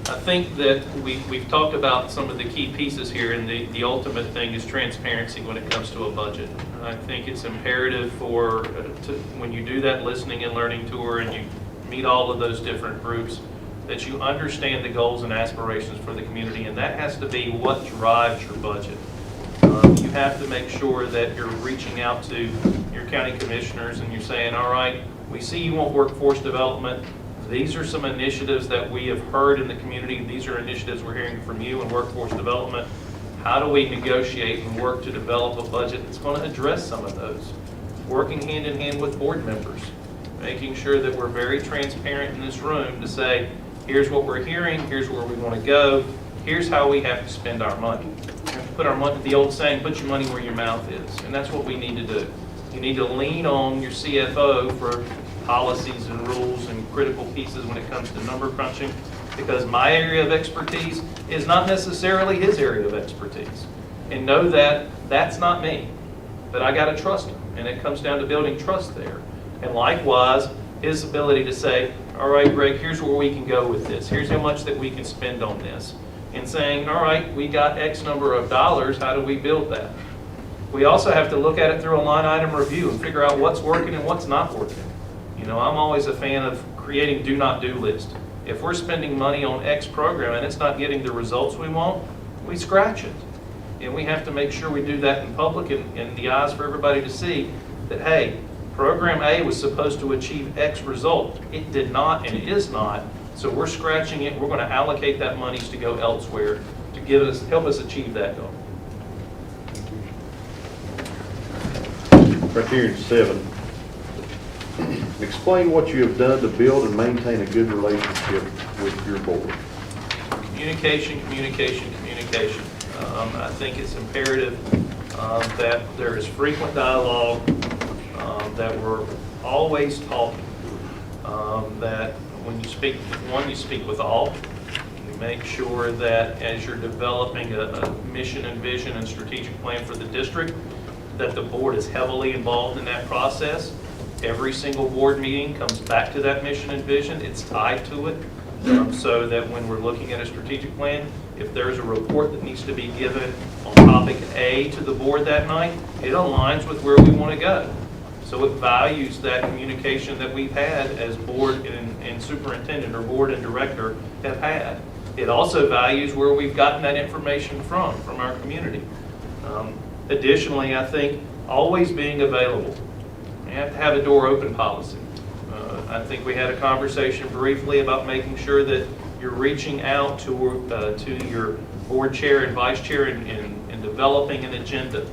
I think that we've talked about some of the key pieces here, and the ultimate thing is transparency when it comes to a budget. I think it's imperative when you do that listening and learning tour and you meet all of those different groups, that you understand the goals and aspirations for the community, and that has to be what drives your budget. You have to make sure that you're reaching out to your county commissioners and you're saying, all right, we see you want workforce development. These are some initiatives that we have heard in the community. These are initiatives we're hearing from you in workforce development. How do we negotiate and work to develop a budget that's going to address some of those? Working hand in hand with board members, making sure that we're very transparent in this room to say, here's what we're hearing, here's where we want to go, here's how we have to spend our money. We have to put our money, the old saying, put your money where your mouth is, and that's what we need to do. You need to lean on your CFO for policies and rules and critical pieces when it comes to number crunching, because my area of expertise is not necessarily his area of expertise. And know that that's not me, but I got to trust him, and it comes down to building trust there. And likewise, his ability to say, all right, Greg, here's where we can go with this. Here's how much that we can spend on this. And saying, all right, we got X number of dollars, how do we build that? We also have to look at it through a line item review and figure out what's working and what's not working. You know, I'm always a fan of creating do not do list. If we're spending money on X program and it's not getting the results we want, we scratch it. And we have to make sure we do that in public and in the eyes for everybody to see that, hey, program A was supposed to achieve X result. It did not and it is not. So we're scratching it. We're going to allocate that monies to go elsewhere to help us achieve that goal. Criterion 7. Explain what you have done to build and maintain a good relationship with your board. Communication, communication, communication. I think it's imperative that there is frequent dialogue, that we're always talking, that when you speak with one, you speak with all. You make sure that as you're developing a mission and vision and strategic plan for the district, that the board is heavily involved in that process. Every single board meeting comes back to that mission and vision. It's tied to it, so that when we're looking at a strategic plan, if there's a report that needs to be given on topic A to the board that night, it aligns with where we want to go. So it values that communication that we've had as board and superintendent or board and director have had. It also values where we've gotten that information from our community. Additionally, I think always being available. You have to have a door open policy. I think we had a conversation briefly about making sure that you're reaching out to your board chair and vice chair and developing an agenda.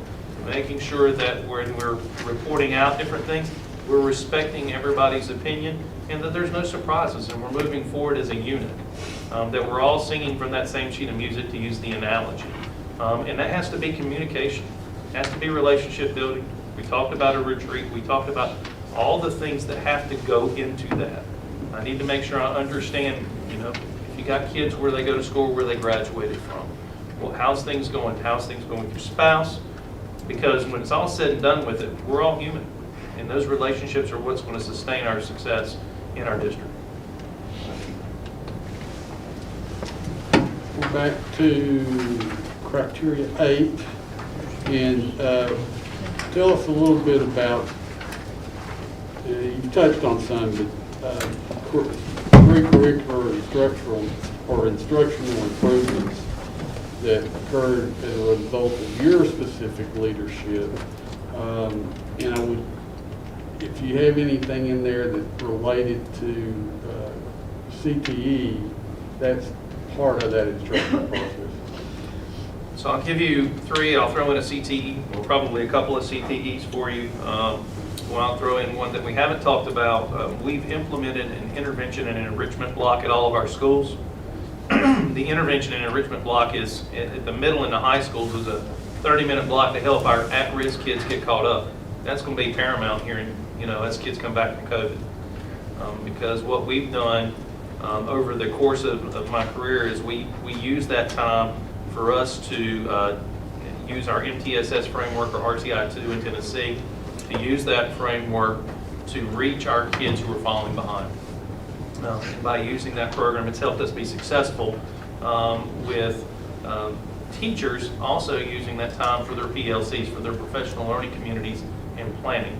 Making sure that when we're reporting out different things, we're respecting everybody's opinion and that there's no surprises and we're moving forward as a unit. That we're all singing from that same sheet of music, to use the analogy. And that has to be communication. It has to be relationship building. We talked about a retreat. We talked about all the things that have to go into that. I need to make sure I understand, you know, if you got kids, where they go to school, where they graduated from. Well, how's things going? How's things going with your spouse? Because when it's all said and done with it, we're all human. And those relationships are what's going to sustain our success in our district. We're back to criteria 8. And tell us a little bit about, you touched on some, but curricular instructional improvements that occurred as a result of your specific leadership. And I would, if you have anything in there that's related to CTE, that's part of that instructional process. So I'll give you 3. I'll throw in a CTE, or probably a couple of CTEs for you. Well, I'll throw in one that we haven't talked about. We've implemented an intervention and an enrichment block at all of our schools. The intervention and enrichment block is at the middle and the high schools is a 30-minute block to help our at-risk kids get caught up. That's going to be paramount here, as kids come back from COVID. Because what we've done over the course of my career is we use that time for us to use our MTSS framework, or RTI2 in Tennessee, to use that framework to reach our kids who are falling behind. By using that program, it's helped us be successful with teachers also using that time for their PLCs, for their professional learning communities and planning.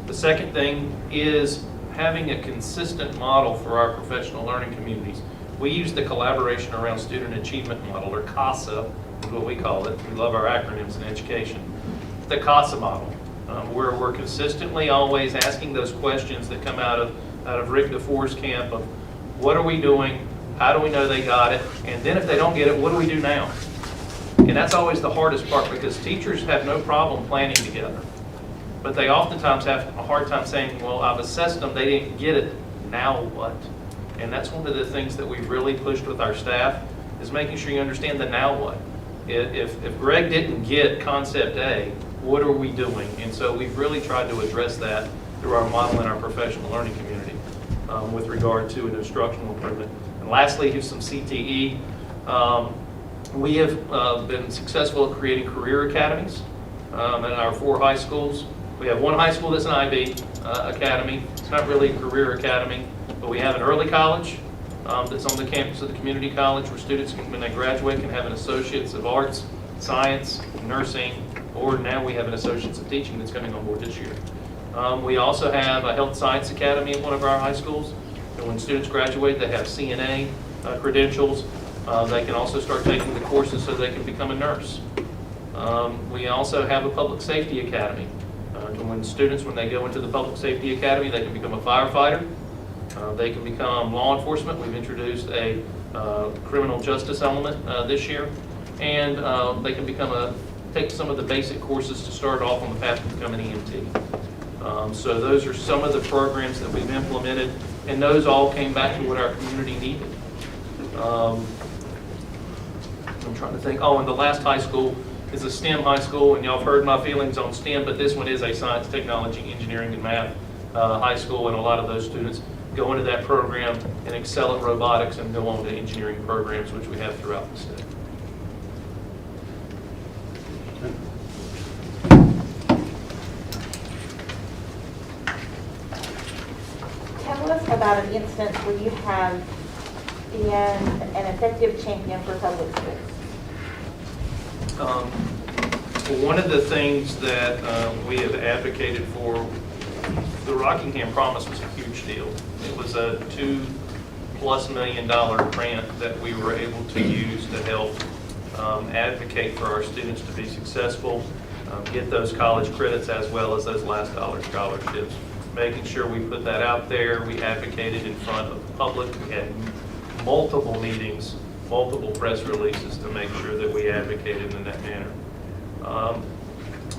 The second thing is having a consistent model for our professional learning communities. We use the collaboration around student achievement model, or CASA is what we call it. We love our acronyms in education. The CASA model, where we're consistently always asking those questions that come out of Rick DeFore's camp of what are we doing, how do we know they got it, and then if they don't get it, what do we do now? And that's always the hardest part, because teachers have no problem planning together. But they oftentimes have a hard time saying, well, I've assessed them, they didn't get it, now what? And that's one of the things that we've really pushed with our staff, is making sure you understand the now what. If Greg didn't get concept A, what are we doing? And so we've really tried to address that through our model in our professional learning community with regard to an instructional improvement. And lastly, here's some CTE. We have been successful at creating career academies in our 4 high schools. We have one high school that's an IB academy. It's not really a career academy, but we have an early college that's on the campus of the community college, where students, when they graduate, can have an Associates of Arts, Science, Nursing, or now we have an Associates of Teaching that's coming on board this year. We also have a Health Science Academy at one of our high schools, and when students graduate, they have CNA credentials. They can also start taking the courses so they can become a nurse. We also have a Public Safety Academy. When students, when they go into the Public Safety Academy, they can become a firefighter. They can become law enforcement. We've introduced a criminal justice element this year. And they can take some of the basic courses to start off on the path to become an EMT. So those are some of the programs that we've implemented, and those all came back to what our community needed. I'm trying to think. Oh, and the last high school is a STEM high school, and y'all have heard my feelings on STEM, but this one is a science, technology, engineering, and math high school, and a lot of those students go into that program and excel at robotics and go on to engineering programs, which we have throughout the state. Tell us about an instance where you have been an effective champion for public schools. One of the things that we have advocated for, the Rockingham Promise was a huge deal. It was a $2+ million grant that we were able to use to help advocate for our students to be successful, get those college credits as well as those last dollar scholarships. Making sure we put that out there, we advocated in front of the public, we had multiple meetings, multiple press releases to make sure that we advocated in that manner.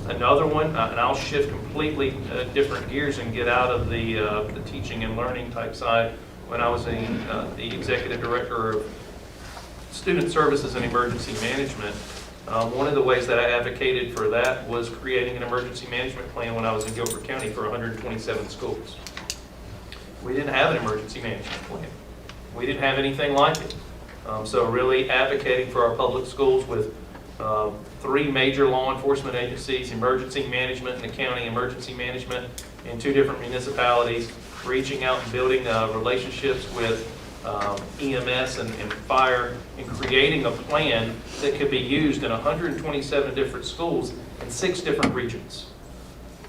Another one, and I'll shift completely different gears and get out of the teaching and learning type side. When I was the executive director of student services and emergency management, one of the ways that I advocated for that was creating an emergency management plan when I was in Guilford County for 127 schools. We didn't have an emergency management plan. We didn't have anything like it. So really advocating for our public schools with 3 major law enforcement agencies, emergency management in the county, emergency management in 2 different municipalities, reaching out and building relationships with EMS and fire, and creating a plan that could be used in 127 different schools in 6 different regions.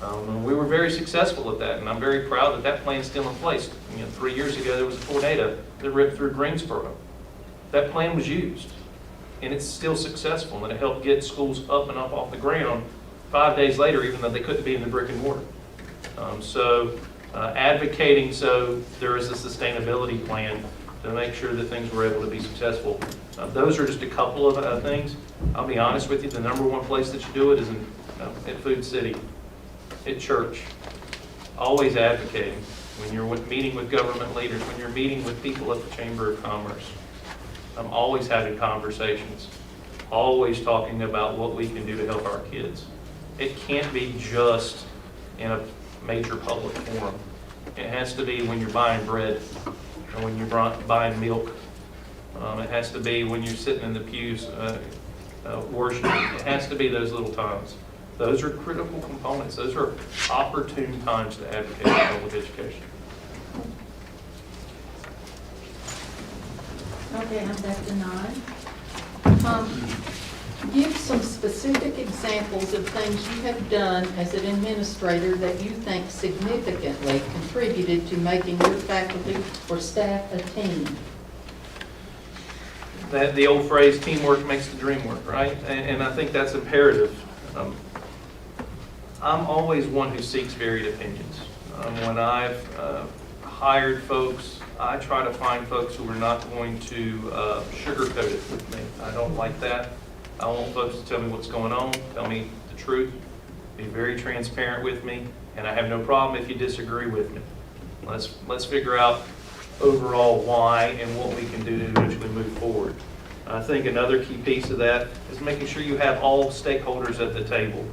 And we were very successful at that, and I'm very proud that that plan's still in place. 3 years ago, there was a tornado that ripped through Greensboro. That plan was used, and it's still successful, and it helped get schools up and up off the ground 5 days later, even though they couldn't be in the brick and mortar. Advocating so there is a sustainability plan to make sure that things were able to be successful. Those are just a couple of things. I'll be honest with you, the #1 place that you do it is at Food City, at church. Always advocating. When you're meeting with government leaders, when you're meeting with people at the Chamber of Commerce. I'm always having conversations, always talking about what we can do to help our kids. It can't be just in a major public forum. It has to be when you're buying bread and when you're buying milk. It has to be when you're sitting in the pews worshiping. It has to be those little times. Those are critical components. Those are opportune times to advocate for public education. Okay, I'm back to 9. Give some specific examples of things you have done as an administrator that you think significantly contributed to making your faculty or staff a team. That the old phrase, teamwork makes the dream work, right? And I think that's imperative. I'm always one who seeks varied opinions. When I've hired folks, I try to find folks who are not going to sugarcoat it with me. I don't like that. I want folks to tell me what's going on, tell me the truth, be very transparent with me, and I have no problem if you disagree with me. Let's figure out overall why and what we can do to eventually move forward. I think another key piece of that is making sure you have all stakeholders at the table.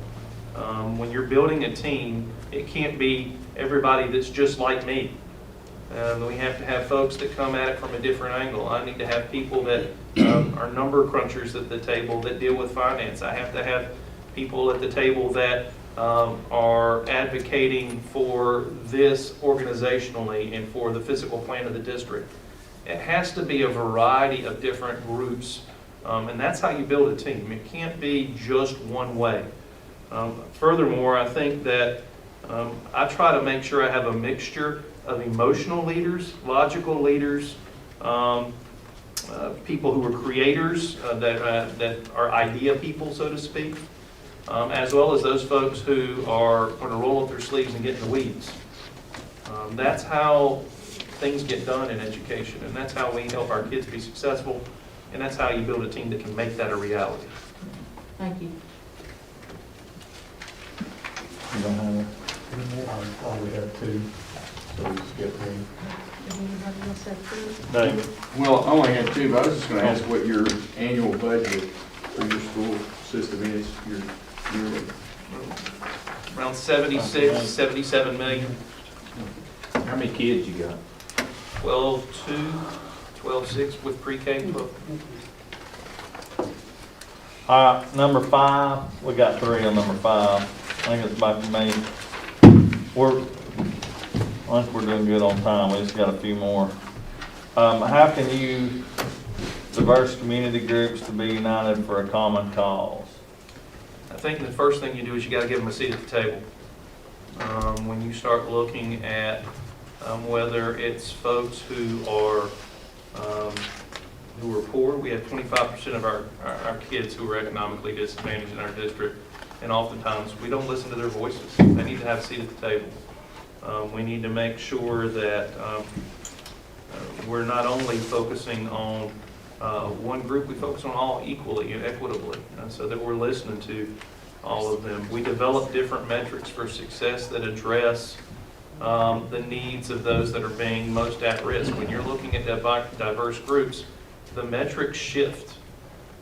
When you're building a team, it can't be everybody that's just like me. We have to have folks that come at it from a different angle. I need to have people that are number crunchers at the table that deal with finance. I have to have people at the table that are advocating for this organizationally and for the physical plan of the district. It has to be a variety of different groups, and that's how you build a team. It can't be just one way. Furthermore, I think that I try to make sure I have a mixture of emotional leaders, logical leaders, people who are creators, that are idea people, so to speak, as well as those folks who are going to roll up their sleeves and get in the weeds. That's how things get done in education, and that's how we help our kids be successful, and that's how you build a team that can make that a reality. Thank you. You don't have I only have two, so we skip me. Anybody else have food? Dave? Well, I only had two, but I was just gonna ask what your annual budget for your school system is, your yearly. Around 76, 77 million. How many kids you got? 12.2, 12.6 with pre-K and 12. All right, number 5, we got 3 on number 5. I think it's back to me. I think we're doing good on time. We just got a few more. How can you diverse community groups to be united for a common cause? I think the first thing you do is you got to give them a seat at the table. When you start looking at whether it's folks who are poor, we have 25% of our kids who are economically disadvantaged in our district, and oftentimes we don't listen to their voices. They need to have a seat at the table. We need to make sure that we're not only focusing on one group, we focus on all equally and equitably, so that we're listening to all of them. We develop different metrics for success that address the needs of those that are being most at risk. When you're looking at diverse groups, the metrics shift.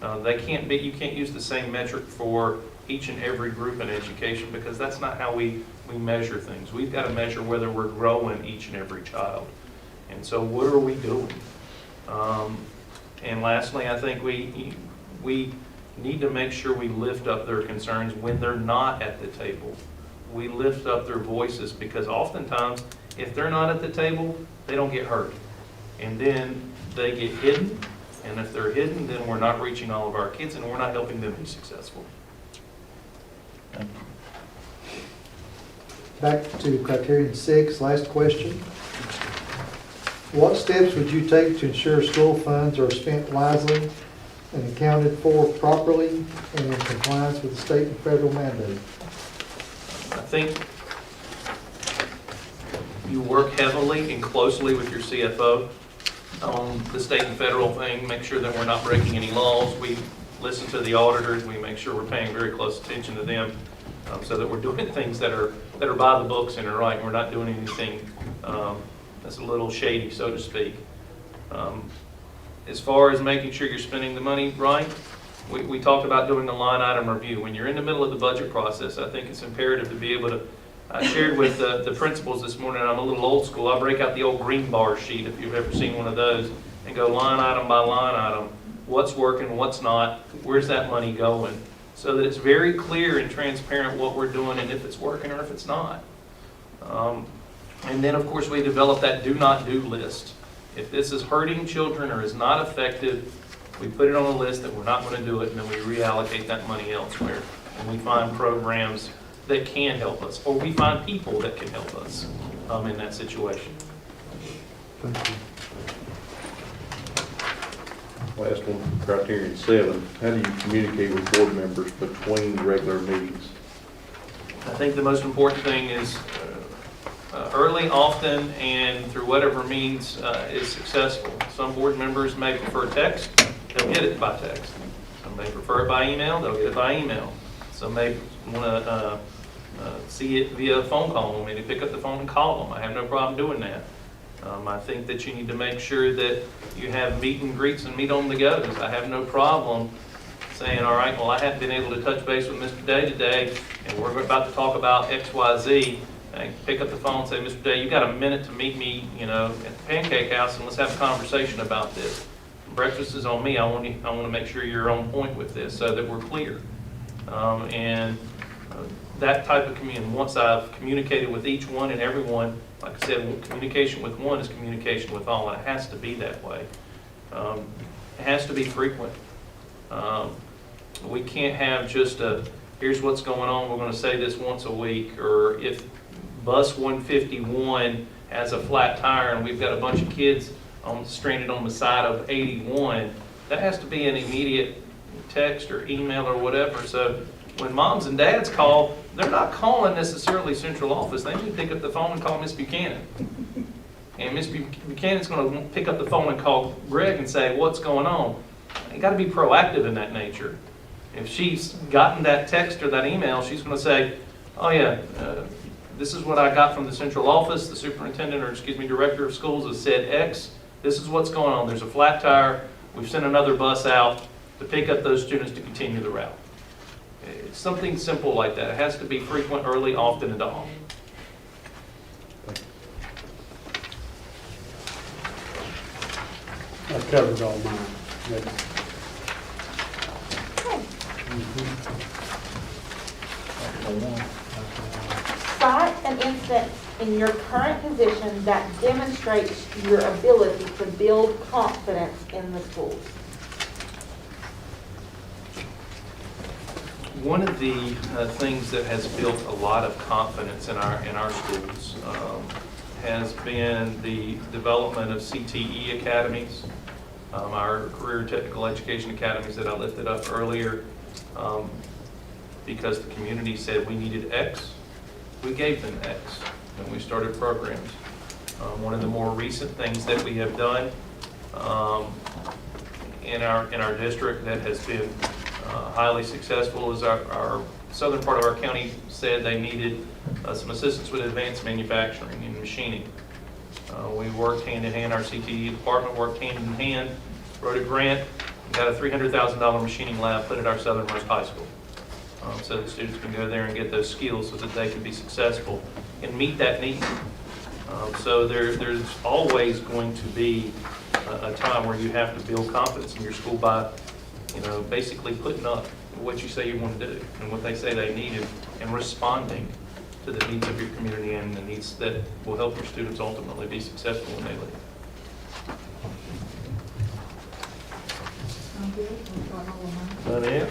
You can't use the same metric for each and every group in education, because that's not how we measure things. We've got to measure whether we're growing each and every child. And so what are we doing? And lastly, I think we need to make sure we lift up their concerns when they're not at the table. We lift up their voices, because oftentimes, if they're not at the table, they don't get heard. And then they get hidden. And if they're hidden, then we're not reaching all of our kids, and we're not helping them be successful. Back to criterion 6, last question. What steps would you take to ensure school funds are spent wisely and accounted for properly and in compliance with the state and federal mandate? I think you work heavily and closely with your CFO on the state and federal thing, make sure that we're not breaking any laws. We listen to the auditors, we make sure we're paying very close attention to them, so that we're doing things that are by the books and are right, and we're not doing anything that's a little shady, so to speak. As far as making sure you're spending the money right, we talked about doing a line item review. When you're in the middle of the budget process, I think it's imperative to be able to, I shared with the principals this morning, I'm a little old school, I break out the old green bar sheet, if you've ever seen one of those, and go line item by line item. What's working, what's not, where's that money going? So that it's very clear and transparent what we're doing and if it's working or if it's not. And then, of course, we develop that do not do list. If this is hurting children or is not effective, We put it on a list that we're not going to do it, and then we reallocate that money elsewhere. And we find programs that can help us, or we find people that can help us in that situation. Thank you. Last one, criterion 7, how do you communicate with board members between regular meetings? I think the most important thing is early, often, and through whatever means is successful. Some board members may prefer text, they'll get it by text. Some may prefer it by email, they'll get it by email. Some may want to see it via phone call, want me to pick up the phone and call them. I have no problem doing that. I think that you need to make sure that you have meet and greets and meet on the goes. I have no problem saying, all right, well, I haven't been able to touch base with Mr. Day today, and we're about to talk about X, Y, Z. And pick up the phone and say, Mr. Day, you got a minute to meet me, at the Pancake House, and let's have a conversation about this. Breakfast is on me. I want to make sure you're on point with this so that we're clear. That type of communication. Once I've communicated with each one and everyone, like I said, communication with one is communication with all, and it has to be that way. It has to be frequent. We can't have just here's what's going on, we're going to say this once a week, or if bus 151 has a flat tire and we've got a bunch of kids stranded on the side of 81, that has to be an immediate text or email or whatever. So when moms and dads call, they're not calling necessarily central office. They need to pick up the phone and call Miss Buchanan. And Miss Buchanan's going to pick up the phone and call Greg and say, what's going on? You got to be proactive in that nature. If she's gotten that text or that email, she's going to say, oh yeah, this is what I got from the central office. The superintendent, or director of schools has said X. This is what's going on. There's a flat tire. We've sent another bus out to pick up those students to continue the route. It's something simple like that. It has to be frequent, early, often, and often. I've covered all mine. Next. Cite an instance in your current position that demonstrates your ability to build confidence in the schools. One of the things that has built a lot of confidence in our schools has been the development of CTE academies, our career technical education academies that I lifted up earlier. Because the community said we needed X, we gave them X, and we started programs. One of the more recent things that we have done in our district that has been highly successful is our southern part of our county said they needed some assistance with advanced manufacturing and machining. We worked hand in hand, our CTE department worked hand in hand, wrote a grant, got a $300,000 machining lab put at our southernmost high school. So the students can go there and get those skills so that they can be successful and meet that need. So there's always going to be a time where you have to build confidence in your school by, basically putting up what you say you want to do and what they say they need and responding to the needs of your community and the needs that will help your students ultimately be successful when they leave. Is that it?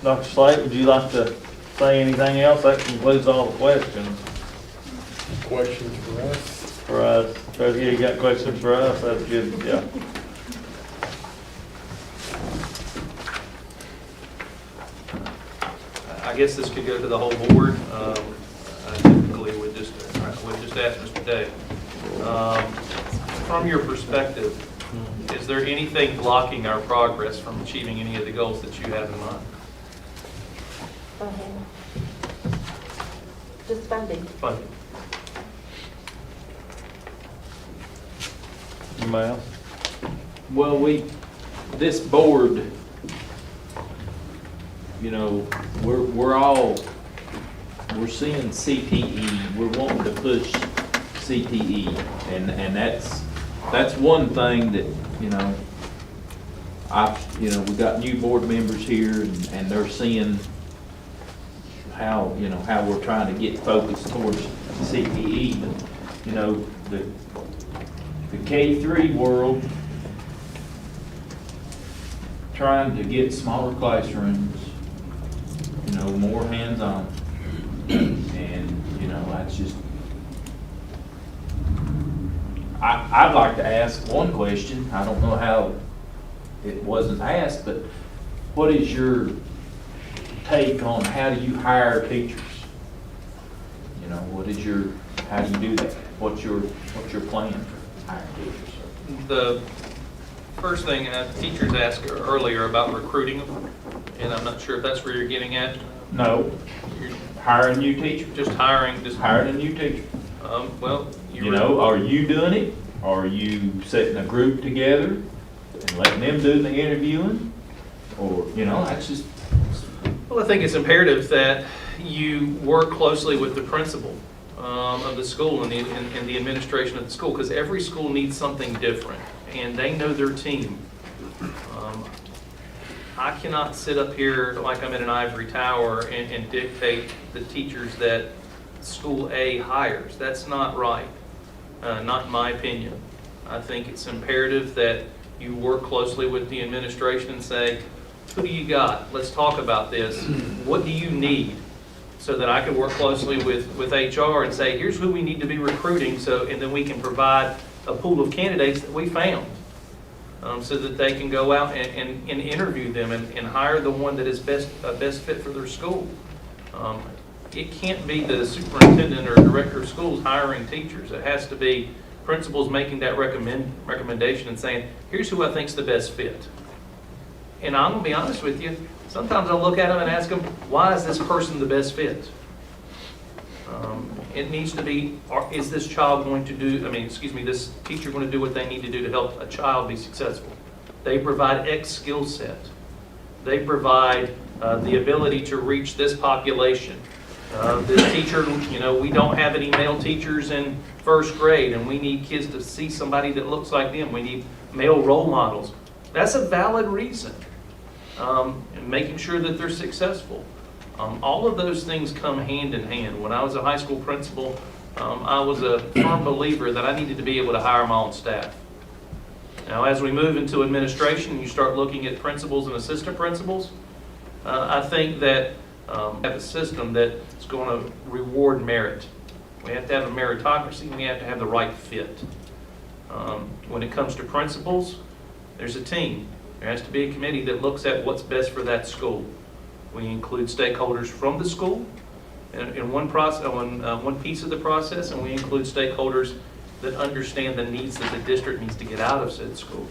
Dr. Slate, would you like to say anything else? That concludes all the questions Questions for us? for us. Trustee, you got questions for us? That's good, yeah. I guess this could go to the whole board. I typically would just ask Mr. Day. From your perspective, is there anything blocking our progress from achieving any of the goals that you have in mind? Go ahead. Just funding. Funding. Anybody else? Well, this board, we're seeing CTE, we're wanting to push CTE, and that's one thing that, we got new board members here, and they're seeing how we're trying to get focused towards CTE. you know, the K-3 world, trying to get smaller classrooms, you know, more hands-on. And, you know, that's just, I'd like to ask one question. I don't know how it wasn't asked, but what is your take on how do you hire teachers? You know, how do you do that? What's your plan for hiring teachers? The first thing, teachers asked earlier about recruiting them, and I'm not sure if that's where you're getting at. No, hiring new teachers. Just hiring, Hiring a new teacher. Well, You know, are you doing it? Are you setting a group together and letting them do the interviewing? Or, you know, that's just, Well, I think it's imperative that you work closely with the principal of the school and the administration of the school, because every school needs something different, and they know their team. I cannot sit up here like I'm in an ivory tower and dictate the teachers that School A hires. That's not right, not in my opinion. I think it's imperative that you work closely with the administration and say, who do you got? Let's talk about this. What do you need? So that I can work closely with HR and say, here's who we need to be recruiting, and then we can provide a pool of candidates that we found. So that they can go out and interview them and hire the one that is best fit for their school. It can't be the superintendent or director of schools hiring teachers. It has to be principals making that recommendation and saying, here's who I think's the best fit. And I'm gonna be honest with you, sometimes I'll look at them and ask them, why is this person the best fit? It needs to be, is this child going to do, this teacher going to do what they need to do to help a child be successful? They provide X skill set. They provide the ability to reach this population. This teacher, you know, we don't have any male teachers in first grade, and we need kids to see somebody that looks like them. We need male role models. That's a valid reason. And making sure that they're successful. All of those things come hand in hand. When I was a high school principal, I was a firm believer that I needed to be able to hire my own staff. Now, as we move into administration, you start looking at principals and assistant principals. I think that we have a system that's going to reward merit. We have to have a meritocracy, and we have to have the right fit. When it comes to principals, there's a team. There has to be a committee that looks at what's best for that school. We include stakeholders from the school in one piece of the process, and we include stakeholders that understand the needs that the district needs to get out of said school.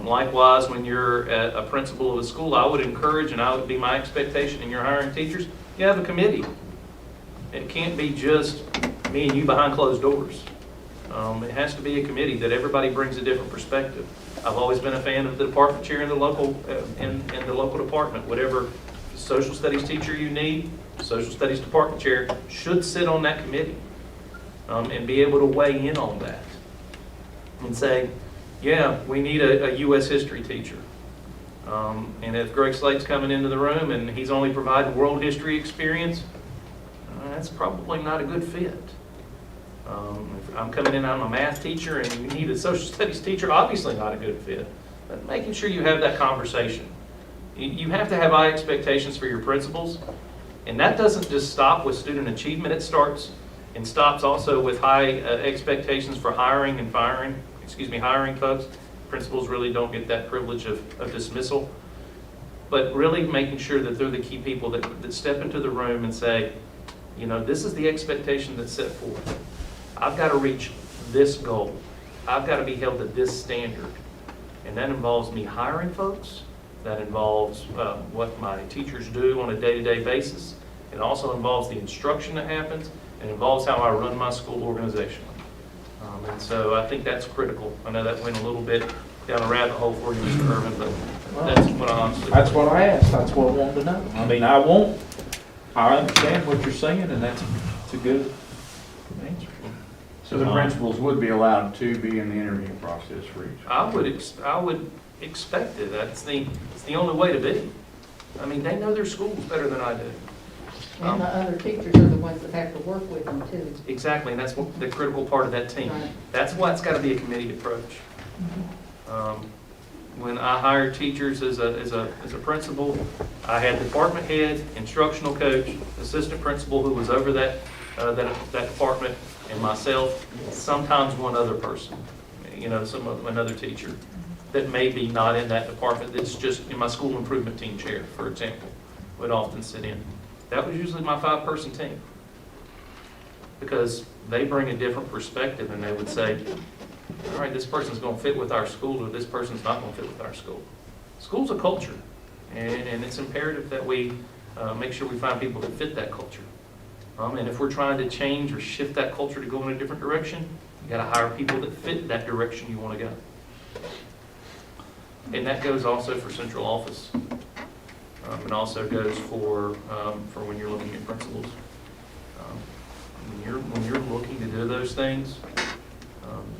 Likewise, when you're a principal of a school, I would encourage, and I would be my expectation in your hiring teachers, you have a committee. It can't be just me and you behind closed doors. It has to be a committee that everybody brings a different perspective. I've always been a fan of the department chair in the local department. Whatever social studies teacher you need, social studies department chair should sit on that committee and be able to weigh in on that and say, yeah, we need a U.S. history teacher. And if Greg Slate's coming into the room and he's only providing world history experience, that's probably not a good fit. If I'm coming in, I'm a math teacher, and you need a social studies teacher, obviously not a good fit. But making sure you have that conversation. You have to have high expectations for your principals, and that doesn't just stop with student achievement. It starts and stops also with high expectations for hiring and firing, hiring folks. Principals really don't get that privilege of dismissal. But really making sure that they're the key people that step into the room and say, you know, this is the expectation that's set forth. I've got to reach this goal. I've got to be held to this standard. And that involves me hiring folks. That involves what my teachers do on a day-to-day basis. It also involves the instruction that happens. It involves how I run my school organization. And so I think that's critical. I know that went a little bit down a rabbit hole for you, Mr. Irvin, but that's what I honestly that's what I asked. That's what I wanted to know. I mean, I understand what you're saying, and it's a good answer. So the principals would be allowed to be in the interviewing process for each? I would expect it. It's the only way to be. I mean, they know their schools better than I do. And the other teachers are the ones that have to work with them too. Exactly, and that's what the critical part of that team. Right. That's why it's got to be a committee approach. When I hired teachers as a principal, I had department head, instructional coach, assistant principal who was over that department, and myself, sometimes one other person, another teacher that may be not in that department, that's just in my school improvement team chair, for example, would often sit in. That was usually my 5-person team. Because they bring a different perspective, and they would say, all right, this person's going to fit with our school, or this person's not going to fit with our school. School's a culture, and it's imperative that we make sure we find people that fit that culture. And if we're trying to change or shift that culture to go in a different direction, you got to hire people that fit that direction you want to go. And that goes also for central office. And also goes for when you're looking at principals. When you're looking to do those things,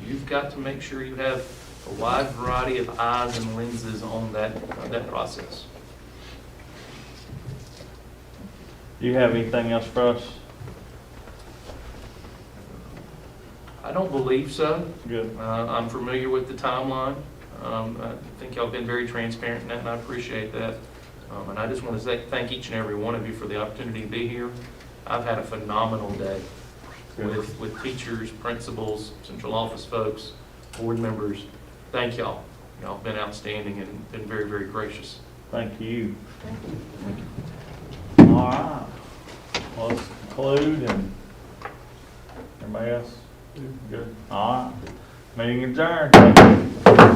you've got to make sure you have a wide variety of eyes and lenses on that process. Do you have anything else for us? I don't believe so. Good. I'm familiar with the timeline. I think y'all have been very transparent in that, and I appreciate that. And I just want to thank each and every one of you for the opportunity to be here. I've had a phenomenal day with teachers, principals, central office folks, board members. Thank y'all. Y'all have been outstanding and been very, very gracious. Thank you. All right. Well, let's conclude, and everybody else? Good. All right. Meeting adjourned. Thank you.